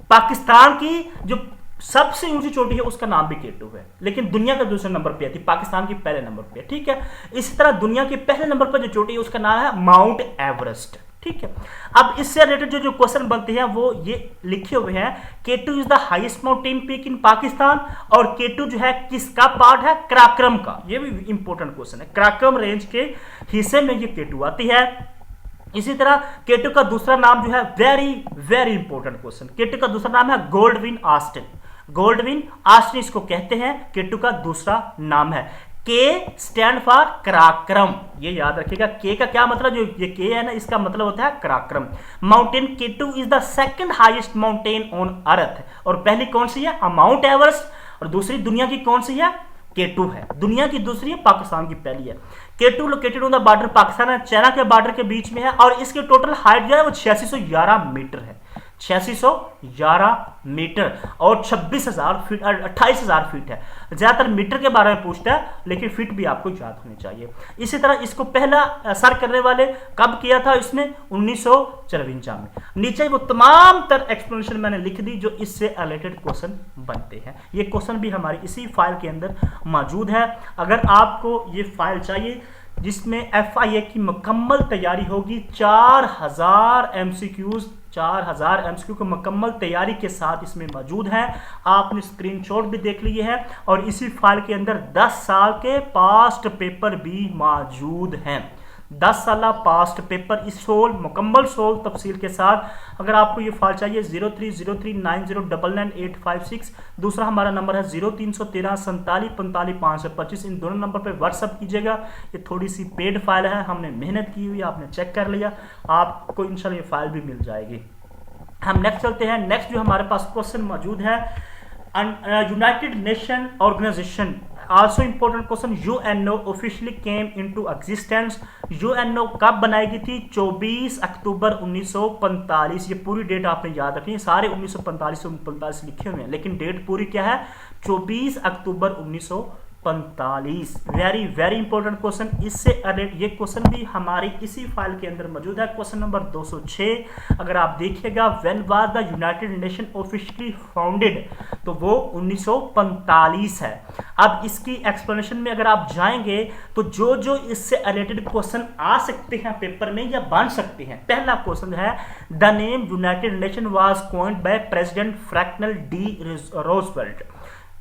पाकिस्तान की जो सबसे ऊंची चोटी है उसका नाम भी K2 है, लेकिन दुनिया का दूसरे नंबर पे थी, पाकिस्तान की पहले नंबर पे। ठीक है, इसी तरह दुनिया के पहले नंबर पर जो चोटी है उसका नाम है माउंट एवरेस्ट। ठीक है, अब इससे रिलेटेड जो क्वेश्चन बनते हैं वो ये लिखे हुए हैं, K2 is the highest mountain peak in Pakistan, और K2 जो है किसका पार्ट है, कराक्रम का। ये भी इंपॉर्टेंट क्वेश्चन है, कराक्रम रेंज के हिस्से में ये K2 आती है। इसी तरह K2 का दूसरा नाम जो है, very very important question, K2 का दूसरा नाम है गोल्डविन ऑस्टिन। गोल्डविन ऑस्टिन इसको कहते हैं, K2 का दूसरा नाम है। K स्टैंड फॉर कराक्रम, ये याद रखिएगा। K का क्या मतलब, जो ये K है ना, इसका मतलब होता है Karakoram. Mountain K2 is the second highest mountain on earth, और पहली कौन सी है, माउंट एवरेस्ट, और दूसरी दुनिया की कौन सी है, K2 है। दुनिया की दूसरी है, पाकिस्तान की पहली है। K2 located on the border Pakistan और चाइना के बॉर्डर के बीच में है, और इसके टोटल हाइट जो है वो 8611 मीटर है, 8611 मीटर, और 26,000 फीट, 28,000 फीट है। ज्यादातर मीटर के बारे में पूछता है, लेकिन फीट भी आपको याद होनी चाहिए। इसी तरह इसको पहला सर करने वाले कब किया था, इसने 1954 में। नीचे वो तमाम तर एक्सप्लेनेशन मैंने लिख दी जो इससे रिलेटेड क्वेश्चन बनते हैं। ये क्वेश्चन भी हमारी इसी फाइल के अंदर मौजूद है। अगर आपको ये फाइल चाहिए जिसमें FIA की मुकम्मल तैयारी होगी, 4000 MCQs, 4000 MCQ को मुकम्मल तैयारी के साथ इसमें मौजूद है। आपने स्क्रीनशॉट भी देख लिए हैं, और इसी फाइल के अंदर 10 साल के पास्ट पेपर भी मौजूद हैं। 10 साल पास्ट पेपर इस सोल्व मुकम्मल सोल्व तफसील के साथ। अगर आपको ये फाइल चाहिए 030390999856, दूसरा हमारा नंबर है 0313474525, इन दोनों नंबर पे व्हाट्सअप कीजिएगा। ये थोड़ी सी पेड फाइल है, हमने मेहनत की हुई, आपने चेक कर लिया, आपको इंशाल्लाह ये फाइल भी मिल जाएगी। हम नेक्स्ट चलते हैं। नेक्स्ट जो हमारे पास क्वेश्चन मौजूद है, United Nation Organization also important question, UNO officially came into existence. UNO कब बनाई गई थी? 24 अक्टूबर 1945। ये पूरी डेट आपने याद रखनी है, सारे 1945 लिखे हुए हैं, लेकिन डेट पूरी क्या है? 24 अक्टूबर 1945। Very very important question. इससे ये क्वेश्चन भी हमारी इसी फाइल के अंदर मौजूद है, क्वेश्चन नंबर 206। अगर आप देखिएगा, when was the United nation officially founded, तो वो 1945 है। अब इसकी एक्सप्लेनेशन में अगर आप जाएंगे तो जो जो इससे रिलेटेड क्वेश्चन आ सकते हैं पेपर में या बन सकते हैं। पहला क्वेश्चन है, the name United nation was coined by president Franklin D Roosevelt.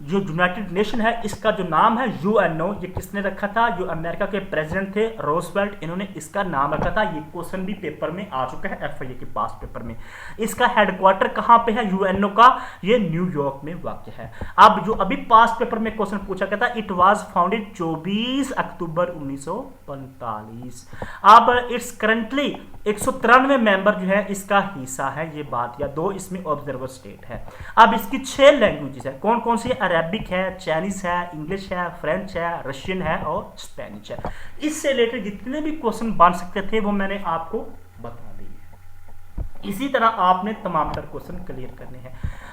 जो यूनाइटेड नेशन है इसका जो नाम है यूएनओ, ये किसने रखा था? जो अमेरिका के प्रेसिडेंट थे रूजवेल्ट, इन्होंने इसका नाम रखा था। ये क्वेश्चन भी पेपर में आ चुका है, एफआईए के पास पेपर में। इसका हेडक्वार्टर कहां पे है यूएनओ का? ये न्यूयॉर्क में वाक़ है। अब जो अभी पास पेपर में क्वेश्चन पूछा गया था, इट वाज फाउंडेड 24 अक्टूबर 1945। अब इट्स करंटली 193 मेंबर जो है इसका हिस्सा है, ये बात या दो इसमें ऑब्जर्वर स्टेट है। अब इसकी 6 लैंग्वेजेस है, कौन कौन सी है? अरेबिक है, चाइनीज है, इंग्लिश है, फ्रेंच है, रशियन है और स्पेनिश है। इससे रिलेटेड जितने भी क्वेश्चन बन सकते थे वो मैंने आपको बता दिए। इसी तरह आपने तमाम तर क्वेश्चन क्लियर करने हैं।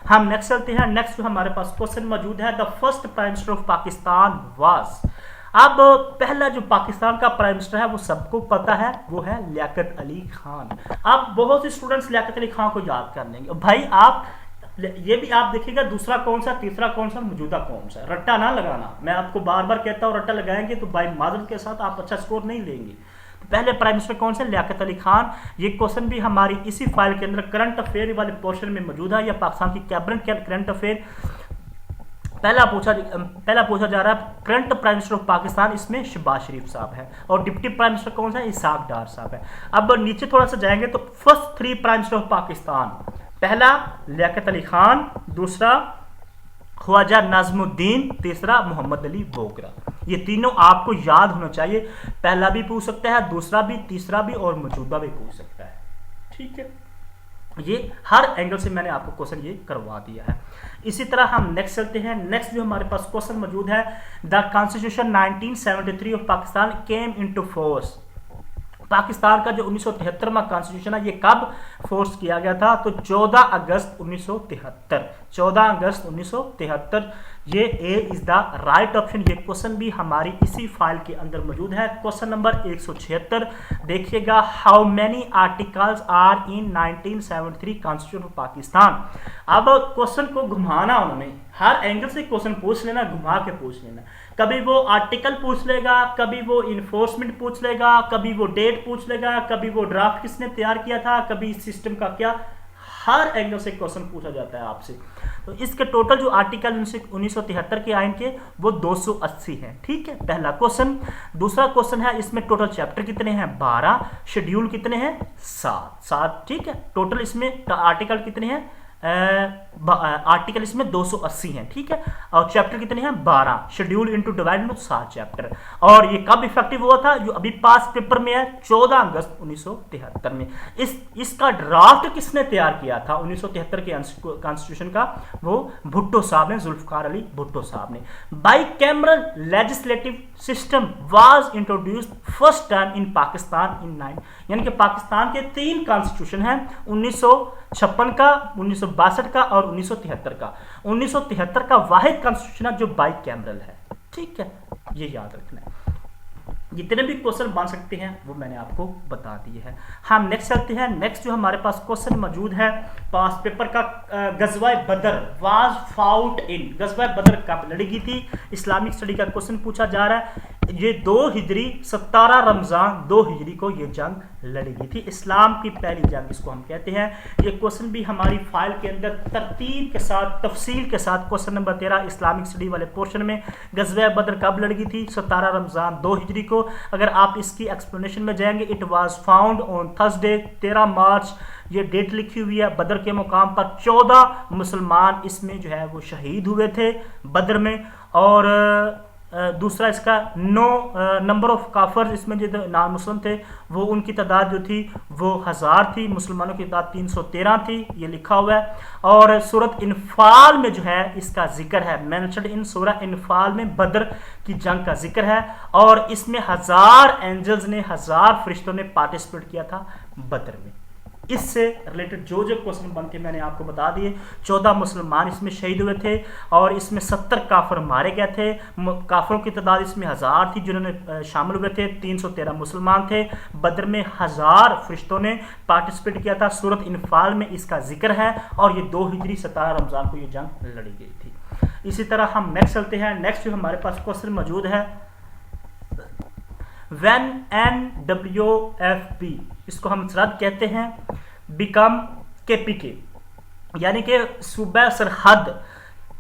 हम नेक्स्ट चलते हैं। नेक्स्ट जो हमारे पास क्वेश्चन मौजूद है, the first prime minister of Pakistan was. अब पहला जो पाकिस्तान का प्राइम मिनिस्टर है वो सबको पता है, वो है लियाकत अली खान। अब बहुत से स्टूडेंट्स लियाकत अली खान को याद कर लेंगे। भाई आप ये भी आप देखिएगा, दूसरा कौन सा, तीसरा कौन सा, मौजूदा कौन सा, रट्टा ना लगाना। मैं आपको बार बार कहता हूँ, रट्टा लगाएंगे तो भाई माजरत के साथ आप अच्छा स्कोर नहीं लेंगे। तो पहले प्राइम मिनिस्टर कौन से? लियाकत अली खान। ये क्वेश्चन भी हमारी इसी फाइल के अंदर करंट अफेयर वाले पोर्शन में मौजूद है, या पाकिस्तान की कैबिनेट करंट अफेयर। पहला पूछा जा रहा है current prime minister of Pakistan, इसमें शहबाज शरीफ साहब है, और डिप्टी प्राइम मिनिस्टर कौन सा है? इसाक डार साहब है। अब नीचे थोड़ा सा जाएंगे तो first 3 prime minister of Pakistan, पहला लियाकत अली खान, दूसरा ख्वाजा नाज़मुद्दीन, तीसरा मोहम्मद अली बोगरा। ये तीनों आपको याद होना चाहिए। पहला भी पूछ सकता है, दूसरा भी, तीसरा भी और मौजूदा भी पूछ सकता है। ठीक है, ये हर एंगल से मैंने आपको क्वेश्चन ये करवा दिया है। इसी तरह हम नेक्स्ट चलते हैं। नेक्स्ट जो हमारे पास क्वेश्चन मौजूद है, the constitution 1973 of Pakistan came into force. Pakistan का जो 1973वां कॉन्स्टिट्यूशन है ये कब फोर्स किया गया था? तो 14 अगस्त 1973। 14 अगस्त 1973। ये ए इज द राइट ऑप्शन। ये क्वेश्चन भी हमारी इसी फाइल के अंदर मौजूद है, क्वेश्चन नंबर 176। देखिएगा, how many articles are in 1973 constitution of Pakistan. अब क्वेश्चन को घुमाना, उन्होंने हर एंगल से क्वेश्चन पूछ लेना, घुमा के पूछ लेना। कभी वो आर्टिकल पूछ लेगा, कभी वो इन्फोर्समेंट पूछ लेगा, कभी वो डेट पूछ लेगा, कभी वो ड्राफ्ट किसने तैयार किया था, कभी सिस्टम का क्या, हर एंगल से क्वेश्चन पूछा जाता है आपसे। तो इसके टोटल जो आर्टिकल 1973 के आइन के वो 280 हैं। ठीक है, पहला क्वेश्चन। दूसरा क्वेश्चन है, इसमें टोटल चैप्टर कितने हैं? 12। शेड्यूल कितने हैं? 7। ठीक है, टोटल इसमें आर्टिकल कितने हैं? आर्टिकल इसमें 280 हैं। ठीक है, और चैप्टर कितने हैं? 12। शेड्यूल इनटू डिवाइड में 7 चैप्टर। और ये कब इफेक्टिव हुआ था? जो अभी पास पेपर में है, 14 अगस्त 1973 में। इसका ड्राफ्ट किसने तैयार किया था 1973 के कॉन्स्टिट्यूशन का? वो भुट्टो साहब ने, जुल्फकार अली भुट्टो साहब ने। Bicameral legislative system was introduced first time in Pakistan in 9, यानी कि पाकिस्तान के 3 कॉन्स्टिट्यूशन हैं, 1956 का, 1962 का और 1973 का। 1973 का वाहिद कॉन्स्टिट्यूशन है जो बाइकैमरल है। ठीक है, ये याद रखना है। जितने भी क्वेश्चन बन सकते हैं वो मैंने आपको बता दिए हैं। हम नेक्स्ट चलते हैं। नेक्स्ट जो हमारे पास क्वेश्चन मौजूद है पास पेपर का, गज़वा बदर वाज फाउट इन। गज़वा बदर कब लड़ी गई थी? इस्लामिक स्टडी का क्वेश्चन पूछा जा रहा है। ये 2 हिजरी 17 रमज़ान 2 हिजरी को ये जंग लड़ी गई थी। इस्लाम की पहली जंग इसको हम कहते हैं। ये क्वेश्चन भी हमारी फाइल के अंदर तरतीब के साथ तफसील के साथ क्वेश्चन नंबर 13 इस्लामिक स्टडी वाले पोर्शन में ग़ज़वा बदर कब लड़ी गई थी? 17 रमज़ान 2 हिजरी को। अगर आप इसकी एक्सप्लेनेशन में जाएंगे, it was found on Thursday 13 मार्च, ये डेट लिखी हुई है। बदर के मुकाम पर 14 मुसलमान इसमें जो है वो शहीद हुए थे बदर में। और दूसरा इसका 9 नंबर ऑफ काफर, इसमें जो नान मुस्लिम थे वो उनकी तादाद जो थी वो 1000 थी, मुसलमानों की तादाद 313 थी, ये लिखा हुआ है। और सूरत इनफाल में जो है इसका जिक्र है, मेंशन्ड इन सूरह इनफाल में बदर की जंग का जिक्र है। और इसमें 1000 एंजल्स ने, 1000 फरिश्तों ने पार्टिसिपेट किया था बदर में। इससे रिलेटेड जो क्वेश्चन बनते मैंने आपको बता दिए। 14 मुसलमान इसमें शहीद हुए थे और इसमें 70 काफर मारे गए थे। काफरों की तादाद इसमें 1000 थी जिन्होंने शामिल हुए थे, 313 मुसलमान थे। बदर में 1000 फरिश्तों ने पार्टिसिपेट किया था। सूरत इनफाल में इसका जिक्र है और ये 2 हिजरी 17 रमज़ान को ये जंग लड़ी गई थी। इसी तरह हम नेक्स्ट चलते हैं। नेक्स्ट जो हमारे पास क्वेश्चन मौजूद है, व्हेन NWFP, इसको हम सरहद कहते हैं, बिकम KPK, यानी कि सूबा सरहद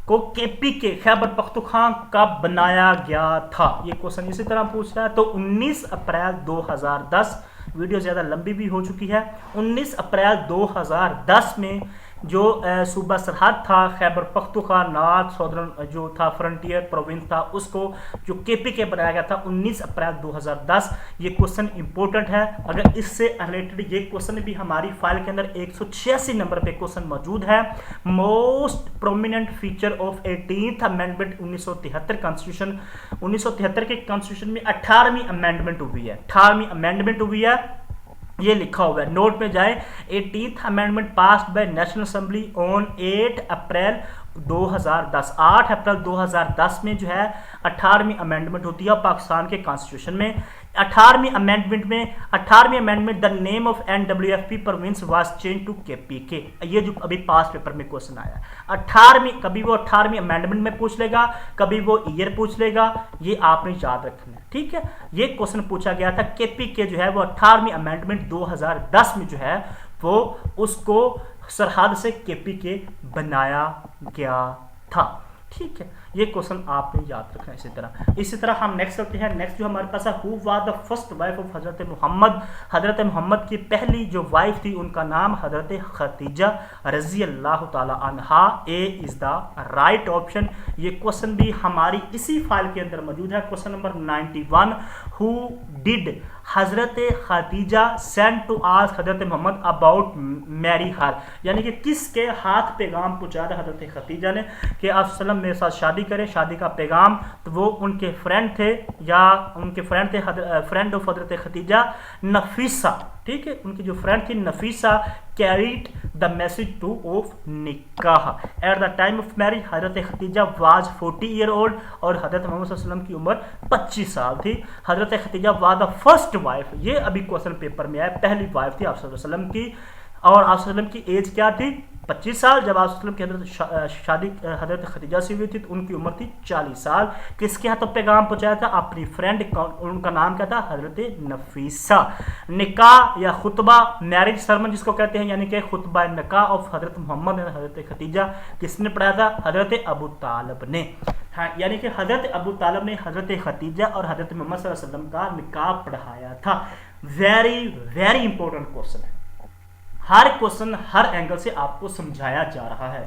को KPK खैबर पख्तूनख्वा कब बनाया गया था? ये क्वेश्चन इसी तरह पूछ रहा है। तो 19 अप्रैल 2010, वीडियो ज़्यादा लंबी भी हो चुकी है। 19 अप्रैल 2010 में जो सूबा सरहद था खैबर पख्तूनख्वा नॉर्थ सदर्न जो था फ्रंटियर प्रोविंस था, उसको जो KPK बनाया गया था 19 अप्रैल 2010। ये क्वेश्चन इंपॉर्टेंट है। अगर इससे रिलेटेड ये क्वेश्चन भी हमारी फाइल के अंदर 186 नंबर पे क्वेश्चन मौजूद है। Most prominent feature of 18th amendment 1973 constitution, 1973 के कॉन्स्टिट्यूशन में 18वीं अमेंडमेंट हुई है, 18वीं अमेंडमेंट हुई है, ये लिखा हुआ है, नोट में जाए। 18th amendment passed by national assembly on 8 अप्रैल 2010। 8 अप्रैल 2010 में जो है 18वीं अमेंडमेंट होती है पाकिस्तान के कॉन्स्टिट्यूशन में। 18वीं amendment the name of NWFP province was change to KPK। ये जो अभी पास पेपर में क्वेश्चन आया, 18वीं, कभी वो 18वीं अमेंडमेंट में पूछ लेगा, कभी वो ईयर पूछ लेगा, ये आपने याद रखना है, ठीक है। ये क्वेश्चन पूछा गया था। KPK जो है वो 18वीं अमेंडमेंट 2010 में जो है वो उसको सरहद से KPK बनाया गया था, ठीक है। ये क्वेश्चन आपने याद रखना है। इसी तरह हम नेक्स्ट चलते हैं। नेक्स्ट जो हमारे पास है, who was the first wife of हजरत मोहम्मद। हजरत मोहम्मद की पहली जो वाइफ थी उनका नाम हजरत खदीजा रजी अल्लाह ताला अन्हा। ए इज द राइट ऑप्शन। ये क्वेश्चन भी हमारी इसी फाइल के अंदर मौजूद है। Question number 91, who did Hazrat Khadija send to ask Hazrat Mohammad about marry her, यानी कि किसके हाथ पैगाम पहुंचा था हजरत खदीजा ने कि आप सल्लम मेरे साथ शादी करें, शादी का पैगाम। तो वो उनके फ्रेंड थे, या उनके फ्रेंड थे, फ्रेंड ऑफ हजरत खदीजा नफीसा, ठीक है। उनकी जो फ्रेंड थी Nafisa carried the message to of निकाह। At the time of marriage Hazrat Khadija was 40 year old और हजरत मोहम्मद सल्लल्लाहु अलैहि वसल्लम की उम्र 25 साल थी। हजरत Khadija was the first wife, ये अभी क्वेश्चन पेपर में आया, पहली वाइफ थी आप सल्लल्लाहु अलैहि वसल्लम की। और आप सल्लल्लाहु अलैहि वसल्लम की एज क्या थी? 25 साल। जब आप सल्लल्लाहु अलैहि वसल्लम की शादी हजरत खदीजा से हुई थी तो उनकी उम्र थी 40 साल। किसके हाथों पैगाम पहुंचाया था? अपनी फ्रेंड, उनका नाम क्या था? हजरत नफीसा। निकाह या खुतबा, मैरिज सरमन जिसको कहते हैं, यानी कि खुतबा निकाह ऑफ हजरत मोहम्मद और हजरत खदीजा किसने पढ़ाया था? हजरत अबू तालिब ने। हाँ, यानी कि हजरत अबू तालिब ने हजरत खदीजा और हजरत मोहम्मद सल्लल्लाहु अलैहि वसल्लम का निकाह पढ़ाया था। वेरी वेरी इंपॉर्टेंट क्वेश्चन है। हर क्वेश्चन हर एंगल से आपको समझाया जा रहा है,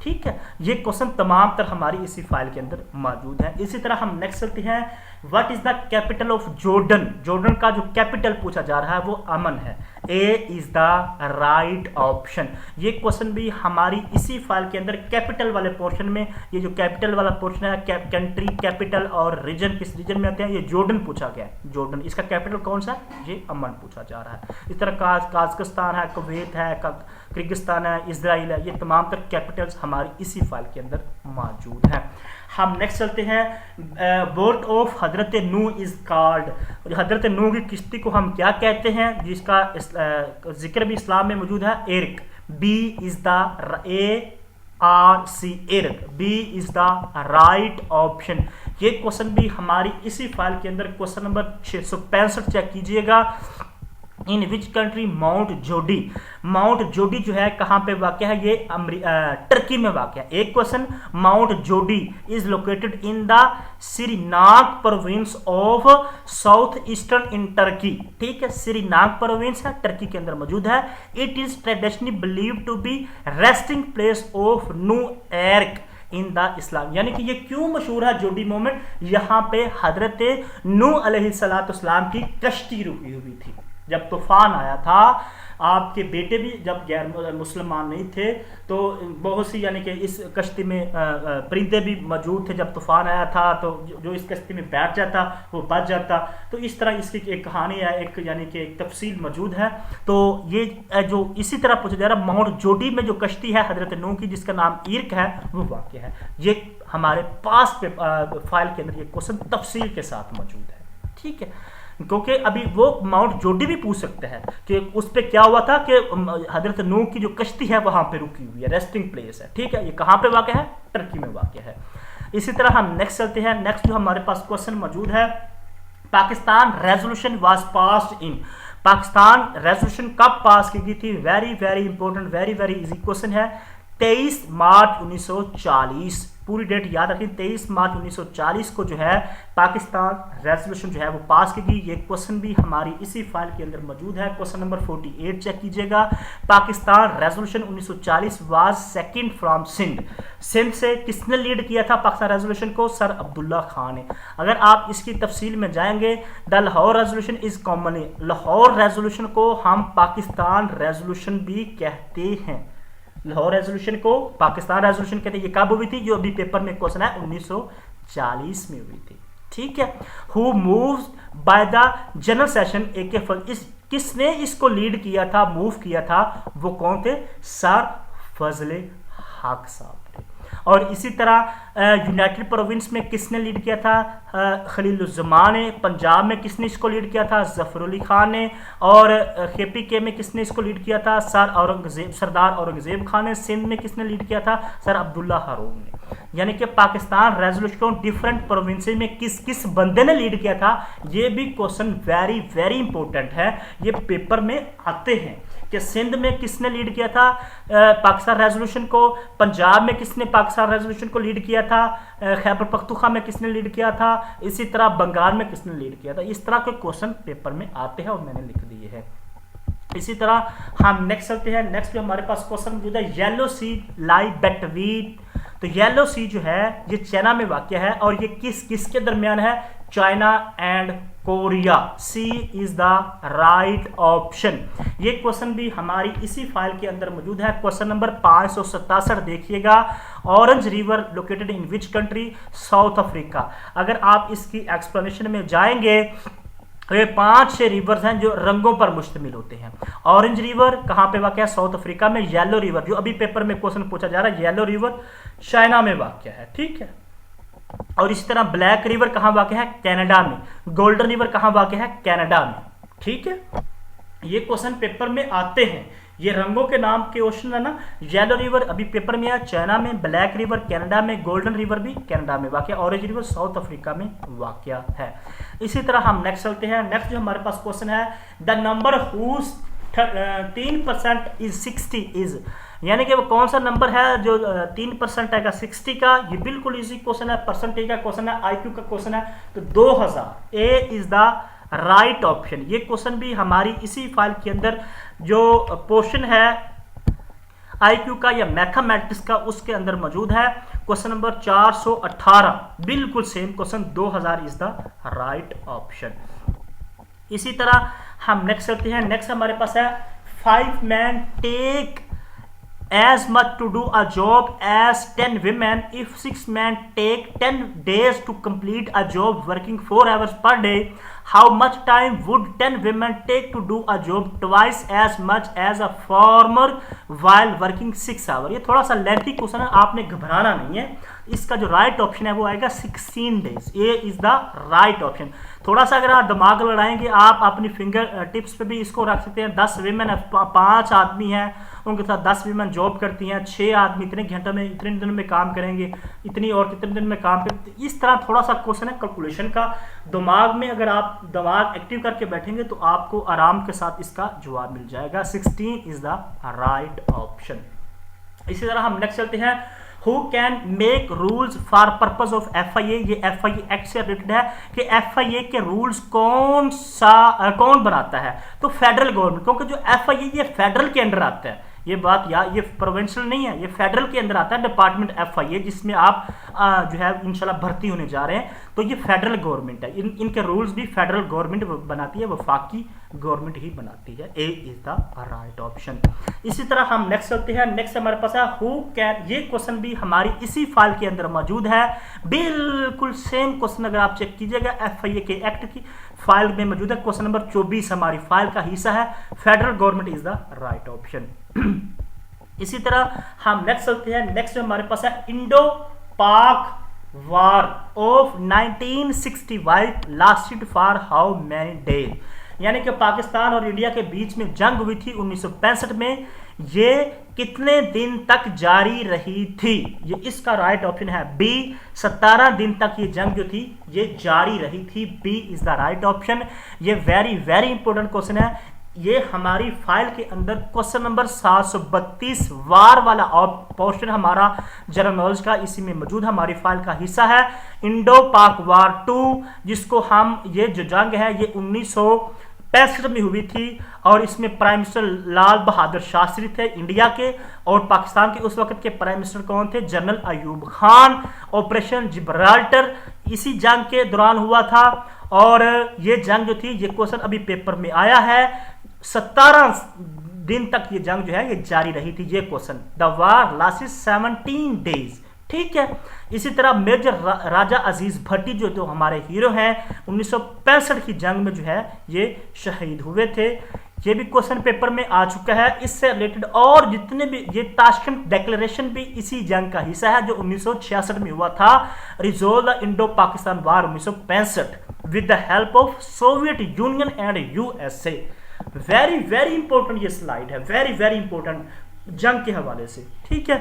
ठीक है। ये क्वेश्चन तमाम तर हमारी इसी फाइल के अंदर मौजूद है। इसी तरह हम नेक्स्ट चलते हैं। What is the capital of Jordan. Jordan का जो कैपिटल पूछा जा रहा है वो अमन है। ए इज द राइट ऑप्शन। ये क्वेश्चन भी हमारी इसी फाइल के अंदर कैपिटल वाले पोर्शन में, ये जो कैपिटल वाला पोर्शन है, कंट्री कैपिटल और रीजन किस रीजन में आते हैं, ये जॉर्डन पूछा गया है। जॉर्डन, इसका कैपिटल कौन सा? ये अमन पूछा जा रहा है। इस तरह काज़किस्तान है, कुवैत है, किर्गिस्तान है, इजराइल है, ये तमाम तर कैपिटल्स हमारी इसी फाइल के अंदर मौजूद हैं। हम नेक्स्ट चलते हैं। Boat of Hazrat Nuh is called. हजरत नूह की किश्ती को हम क्या कहते हैं, जिसका जिक्र भी इस्लाम में मौजूद है? एरिक। B is the R C Irk, B is the right option. ये क्वेश्चन भी हमारी इसी फाइल के अंदर क्वेश्चन नंबर 665 चेक कीजिएगा। इन विच कंट्री माउंट जोडी, माउंट जोडी जो है कहां पे वाक़ है, ये टर्की में वाक़ है। एक question, mount Judi is located in the Sirnak province of south eastern in Turkey. ठीक है, सिरीनाक प्रोविंस है, टर्की के अंदर मौजूद है। It is traditionally believed to be resting place of Noah ark in the इस्लाम। यानी कि ये क्यों मशहूर है जोडी मोमेंट, यहाँ पे हजरत नू अलैहिस्सलाम की कश्ती रुकी हुई थी। जब तूफान आया था, आपके बेटे भी जब गैर मुसलमान नहीं थे, तो बहुत सी यानी कि इस कश्ती में परिंदे भी मौजूद थे। जब तूफान आया था तो जो इस कश्ती में बैठ जाता वो बच जाता। तो इस तरह इसकी एक कहानी है, एक यानी कि एक तफसील मौजूद है। तो ये जो इसी तरह पूछा जा रहा है, माउंट जोडी में जो कश्ती है हजरत नूह की जिसका नाम इर्क है, वो वाक़ है। ये हमारे पास पे फाइल के अंदर ये क्वेश्चन तफसील के साथ मौजूद है। ठीक है, क्योंकि अभी वो माउंट जोडी भी पूछ सकते हैं कि उस पर क्या हुआ था कि हजरत नूह की जो कश्ती है वहां पे रुकी हुई है, रेस्टिंग प्लेस है। ठीक है, ये कहां पे वाक़ है, टर्की में वाक़ है। इसी तरह हम नेक्स्ट चलते हैं। नेक्स्ट जो हमारे पास क्वेश्चन मौजूद है, Pakistan resolution was passed in, Pakistan resolution कब पास की गई थी? Very very important, very very easy question है। 23 मार्च 1940, पूरी डेट याद रखें, 23 मार्च 1940 को जो है पाकिस्तान रेजोल्यूशन जो है वो पास की गई। ये क्वेश्चन भी हमारी इसी फाइल के अंदर मौजूद है। क्वेश्चन नंबर 48 चेक कीजिएगा। Pakistan resolution 1940 was second from Sindh, Sindh से किसने लीड किया था पाकिस्तान रेजोल्यूशन को? सर अब्दुल्ला खान ने। अगर आप इसकी तफसील में जाएंगे, the Lahore resolution is commonly, Lahore resolution को हम पाकिस्तान रेजोल्यूशन भी कहते हैं। लाहौर रेजोल्यूशन को पाकिस्तान रेजोल्यूशन कहते हैं। ये कब हुई थी? जो अभी पेपर में क्वेश्चन है 1940 में हुई थी। ठीक है, who moves by the general session इस किसने इसको लीड किया था, मूव किया था, वो कौन थे? सर फजले हक साहब थे। और इसी तरह यूनाइटेड प्रोविंस में किसने लीड किया था? खलीलुज़्ज़मान ने। पंजाब में किसने इसको लीड किया था? ज़फ़र अली खान ने। और KPK में किसने इसको लीड किया था? सरदार औरंगज़ेब खान ने। सिंध में किसने लीड किया था? सर अब्दुल्ला हारून ने। यानी कि पाकिस्तान रेजोल्यूशन को डिफरेंट प्रोविंसेस में किस किस बंदे ने लीड किया था, ये भी क्वेश्चन वेरी वेरी इंपॉर्टेंट है। ये पेपर में आते हैं कि सिंध में किसने लीड किया था पाकिस्तान रेजोल्यूशन को, पंजाब में किसने पाकिस्तान रेजोल्यूशन को लीड किया था, खैबर पख्तूनख्वा में किसने लीड किया था, इसी तरह बंगाल में किसने लीड किया था। इस तरह के क्वेश्चन पेपर में आते हैं और मैंने लिख दिए हैं। इसी तरह हम नेक्स्ट चलते हैं। नेक्स्ट जो हमारे पास क्वेश्चन मौजूद है, येलो सी लाई बिटवीन, तो येलो सी जो है ये चाइना में वाक़ है और ये किस किस के दरमियान है? China and Korea. C is the right option. ये क्वेश्चन भी हमारी इसी फाइल के अंदर मौजूद है। क्वेश्चन नंबर 567 देखिएगा। Orange river located in which country? South Africa. अगर आप इसकी एक्सप्लेनेशन में जाएंगे तो ये 5-6 रिवर्स हैं जो रंगों पर मुश्तमिल होते हैं। ऑरेंज रिवर कहाँ पे वाक़ है? साउथ अफ्रीका में। येलो रिवर जो अभी पेपर में क्वेश्चन पूछा जा रहा है, येलो रिवर चाइना में वाक़ है। ठीक है, और इसी तरह ब्लैक रिवर कहाँ वाक़ है? कनाडा में। गोल्डन रिवर कहाँ वाक़ है? कनाडा में। ठीक है, ये क्वेश्चन पेपर में आते हैं। ये रंगों के नाम के क्वेश्चन है ना। येलो रिवर अभी पेपर में है चाइना में, ब्लैक रिवर कनाडा में, गोल्डन रिवर भी कनाडा में वाक़, ऑरेंज रिवर साउथ अफ्रीका में वाक़ है। इसी तरह हम नेक्स्ट चलते हैं। नेक्स्ट जो हमारे पास क्वेश्चन है, the number whose 3% is 60 is, यानी कि वो कौन सा नंबर है जो 3% आएगा 60 का? ये बिल्कुल इजी क्वेश्चन है, परसेंटेज का क्वेश्चन है, IQ का क्वेश्चन है। तो 2000 ए इज द राइट ऑप्शन। ये क्वेश्चन भी हमारी इसी फाइल के अंदर जो पोर्शन है IQ का या मैथमेटिक्स का उसके अंदर मौजूद है। क्वेश्चन नंबर 418 बिल्कुल same question, 2000 is the right option. इसी तरह हम नेक्स्ट चलते हैं। नेक्स्ट हमारे पास है 5 men take as much to do a job as 10 women. If 6 men take 10 days to complete a job working 4 hours per day, how much time would 10 women take to do a job twice as much as a farmer while working 6 hours? ये थोड़ा सा लेंथी क्वेश्चन है, आपने घबराना नहीं है। इसका जो राइट ऑप्शन है वो आएगा 16 days. A is the right option. थोड़ा सा अगर आप दिमाग लड़ाएंगे, आप अपनी फिंगर टिप्स पे भी इसको रख सकते हैं। 10 विमेन 5 आदमी हैं उनके साथ 10 वीमेन जॉब करती हैं, 6 आदमी इतने घंटे में इतने दिन में काम करेंगे, इतनी और कितने दिन में काम करेंगे। इस तरह थोड़ा सा क्वेश्चन है कैलकुलेशन का, दिमाग में अगर आप दिमाग एक्टिव करके बैठेंगे तो आपको आराम के साथ इसका जवाब मिल जाएगा। 16 इज द राइट ऑप्शन। इसी तरह हम नेक्स्ट चलते हैं, who can make rules for purpose of FIA। ये FIA एक्ट से रिलेटेड है कि FIA के रूल्स कौन बनाता है, तो फेडरल गवर्नमेंट, क्योंकि जो FIA ये फेडरल के अंडर आता है, ये बात ये प्रोविंशियल नहीं है, ये फेडरल के अंदर आता है डिपार्टमेंट FIA, जिसमें आप जो है इंशाल्लाह भर्ती होने जा रहे हैं, तो ये फेडरल गवर्नमेंट है। इनके रूल्स भी फेडरल गवर्नमेंट बनाती है, वफाकी गवर्नमेंट ही बनाती है। ए इज द राइट ऑप्शन। इसी तरह हम नेक्स्ट चलते हैं, नेक्स्ट हमारे पास है हु कैन। ये क्वेश्चन भी हमारी इसी फाइल के अंदर मौजूद है, बिल्कुल सेम क्वेश्चन अगर आप चेक कीजिएगा FIA के एक्ट की फाइल में मौजूद है। क्वेश्चन नंबर 24 हमारी फाइल का हिस्सा है, federal government is the right option. इसी तरह हम नेक्स्ट चलते हैं, नेक्स्ट हमारे पास है इंडो पाक war of 1965 lasted for how many days. यानी कि पाकिस्तान और इंडिया के बीच में जंग हुई थी 1965 में, ये कितने दिन तक जारी रही थी? ये इसका राइट ऑप्शन है बी, 17 दिन तक ये जंग जो थी ये जारी रही थी। B is the right option. ये वेरी वेरी इंपॉर्टेंट क्वेश्चन है, ये हमारी फाइल के अंदर क्वेश्चन नंबर 732 वार वाला पोर्शन हमारा जनरल नॉलेज का इसी में मौजूद हमारी फाइल का हिस्सा है। इंडो पाक वार 2, जिसको हम ये जो जंग है ये 1965 में हुई थी, और इसमें प्राइम मिनिस्टर लाल बहादुर शास्त्री थे इंडिया के, और पाकिस्तान के उस वक्त के प्राइम मिनिस्टर कौन थे? General Ayub Khan. Operation Gibraltar इसी जंग के दौरान हुआ था, और ये जंग जो थी ये क्वेश्चन अभी पेपर में आया है, 17 दिन तक ये जंग जो है ये जारी रही थी। ये question, the war lasted 17 days. ठीक है। इसी तरह मेजर राजा अजीज भट्टी जो तो हमारे हीरो हैं 1965 की जंग में जो है ये शहीद हुए थे। ये भी क्वेश्चन पेपर में आ चुका है। इससे रिलेटेड और जितने भी, ये ताशकंद डिक्लेरेशन भी इसी जंग का हिस्सा है जो 1966 में हुआ था। Resolve the Indo Pakistan war 1965 with the help of Soviet union and USA। Very very important ये स्लाइड है, वेरी वेरी इंपॉर्टेंट जंग के हवाले से। ठीक है।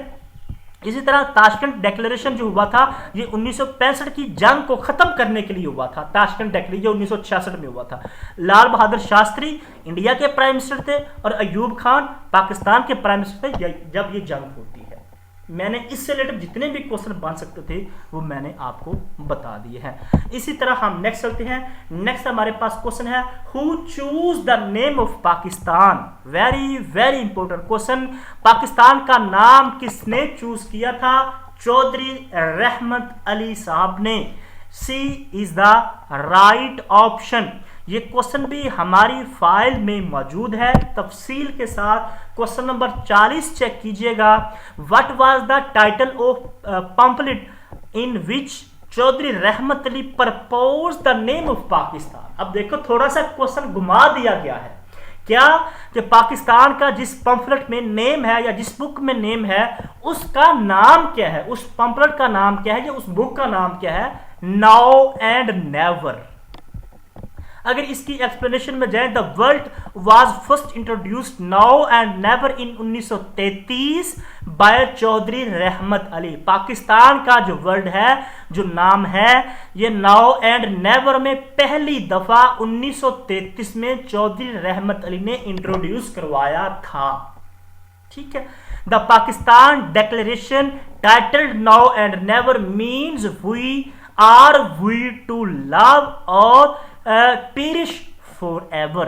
इसी तरह ताशकंद डिक्लेरेशन जो हुआ था ये 1965 की जंग को खत्म करने के लिए हुआ था। ताशकंद डिक्लेरेशन 1966 में हुआ था। लाल बहादुर शास्त्री इंडिया के प्राइम मिनिस्टर थे और अयूब खान पाकिस्तान के प्राइम मिनिस्टर थे जब ये जंग होती है। मैंने इससे रिलेटेड जितने भी क्वेश्चन बन सकते थे वो मैंने आपको बता दिए हैं। इसी तरह हम नेक्स्ट चलते हैं। नेक्स्ट हमारे पास क्वेश्चन है who choose the name of Pakistan. Very very important question. Pakistan का नाम किसने चूज किया था? चौधरी रहमत अली साहब ने। C is the right option. ये क्वेश्चन भी हमारी फाइल में मौजूद है तफसील के साथ। क्वेश्चन नंबर 40 चेक कीजिएगा। What was the title of pamphlet in which Chaudhry Rahmat Ali propose the name of Pakistan. अब देखो थोड़ा सा क्वेश्चन घुमा दिया गया है। क्या कि पाकिस्तान का जिस पम्फलेट में नेम है या जिस बुक में नेम है उसका नाम क्या है? उस पम्फलेट का नाम क्या है या उस बुक का नाम क्या है? Now and never. अगर इसकी एक्सप्लेनेशन में जाए, the world was first introduced now and never in 1933 by Chaudhary Rahmat Ali. Pakistan का जो वर्ड है, जो नाम है, ये नाउ एंड नेवर में पहली दफा 1933 में चौधरी रहमत अली ने इंट्रोड्यूस करवाया था। ठीक है। The Pakistan declaration titled now and never means we are we to love और perish forever.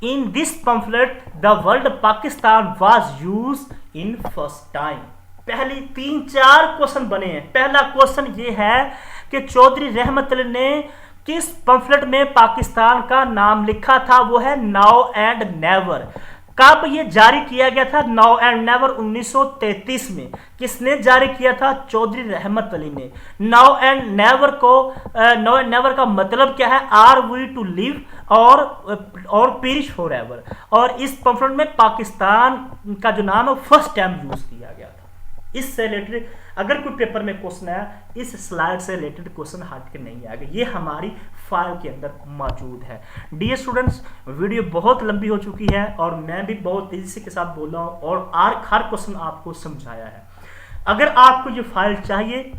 In this pamphlet, the word Pakistan was used in first time. पहली 3-4 क्वेश्चन बने हैं। पहला क्वेश्चन ये है कि चौधरी रहमत अली ने किस पम्फलेट में पाकिस्तान का नाम लिखा था? वो है नाउ एंड नेवर। कब ये जारी किया गया था? नाउ एंड नेवर 1933 में। किसने जारी किया था? चौधरी रहमत अली ने। नाउ एंड नेवर को नाउ एंड नेवर का मतलब क्या है? आर वी टू लिव और पेरिश फॉरएवर। और इस पम्फलेट में पाकिस्तान का जो नाम है फर्स्ट टाइम यूज किया गया था। इससे रिलेटेड अगर कोई पेपर में क्वेश्चन आया, इस स्लाइड से रिलेटेड क्वेश्चन हट के नहीं आएगा, ये हमारी फाइल के अंदर मौजूद है। डियर स्टूडेंट्स, वीडियो बहुत लंबी हो चुकी है और मैं भी बहुत तेजी के साथ बोल रहा हूँ और हर क्वेश्चन आपको समझाया है। अगर आपको ये फाइल चाहिए,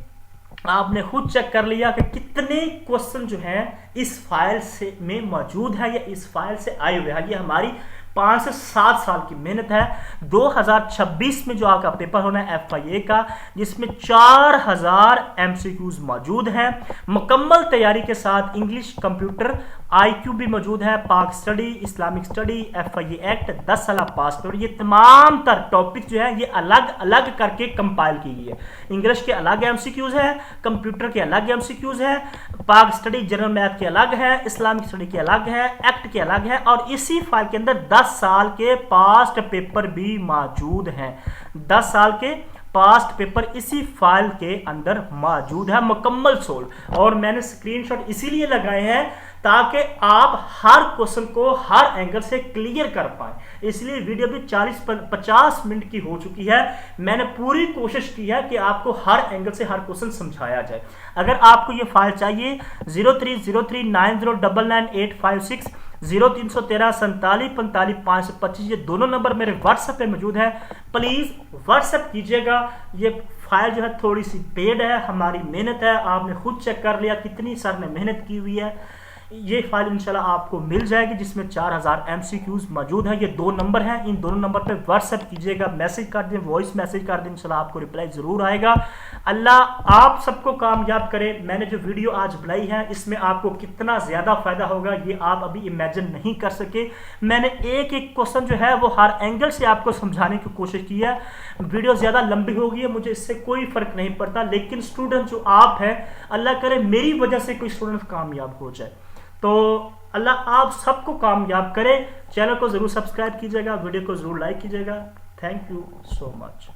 आपने खुद चेक कर लिया कि कितने क्वेश्चन जो हैं इस फाइल से में मौजूद है या इस फाइल से आए हुए हैं। ये हमारी 5 से 7 साल की मेहनत है। 2026 में जो आपका पेपर होना है FIA का, जिसमें 4000 MCQs मौजूद हैं, मुकम्मल तैयारी के साथ इंग्लिश, कंप्यूटर, IQ भी मौजूद है, पाक study, Islamic study, FIA act, 10 साल पासपोर्ट, ये तमाम तर टॉपिक जो है ये अलग अलग करके कंपाइल की गई है। इंग्लिश के अलग MCQs है, कंप्यूटर के अलग MCQs है, पाक स्टडी जनरल मैथ के अलग है, इस्लामिक स्टडी के अलग है, एक्ट के अलग है, और इसी फाइल के अंदर 10 साल के पास्ट पेपर भी मौजूद हैं। 10 साल के पास्ट पेपर इसी फाइल के अंदर मौजूद है, मुकम्मल सोल्व। और मैंने स्क्रीनशॉट इसीलिए लगाए हैं ताकि आप हर क्वेश्चन को हर एंगल से क्लियर कर पाए। इसलिए वीडियो भी 40-50 मिनट की हो चुकी है। मैंने पूरी कोशिश की है कि आपको हर एंगल से हर क्वेश्चन समझाया जाए। अगर आपको ये फाइल चाहिए 030390999856, 0313 47 45 525, ये दोनों नंबर मेरे व्हाट्सएप पे मौजूद है। प्लीज व्हाट्सएप कीजिएगा। ये फाइल जो है थोड़ी सी पेड है, हमारी मेहनत है, आपने खुद चेक कर लिया कितनी सर ने मेहनत की हुई है। ये फाइल इंशाल्लाह आपको मिल जाएगी, जिसमें 4000 MCQs मौजूद है। ये 2 नंबर हैं, इन दोनों नंबर पे व्हाट्सएप कीजिएगा, मैसेज कर दें, वॉइस मैसेज कर दें, इंशाल्लाह आपको रिप्लाई जरूर आएगा। अल्लाह आप सबको कामयाब करे। मैंने जो वीडियो आज बनाई है इसमें आपको कितना ज़्यादा फायदा होगा ये आप अभी इमेजिन नहीं कर सके। मैंने एक एक क्वेश्चन जो है वो हर एंगल से आपको समझाने की कोशिश की है। वीडियो ज़्यादा लंबी होगी है, मुझे इससे कोई फ़र्क नहीं पड़ता, लेकिन स्टूडेंट जो आप हैं, अल्लाह करे मेरी वजह से कोई स्टूडेंट कामयाब हो जाए। तो अल्लाह आप सबको कामयाब करे। चैनल को ज़रूर सब्सक्राइब कीजिएगा, वीडियो को ज़रूर लाइक कीजिएगा। Thank you so much.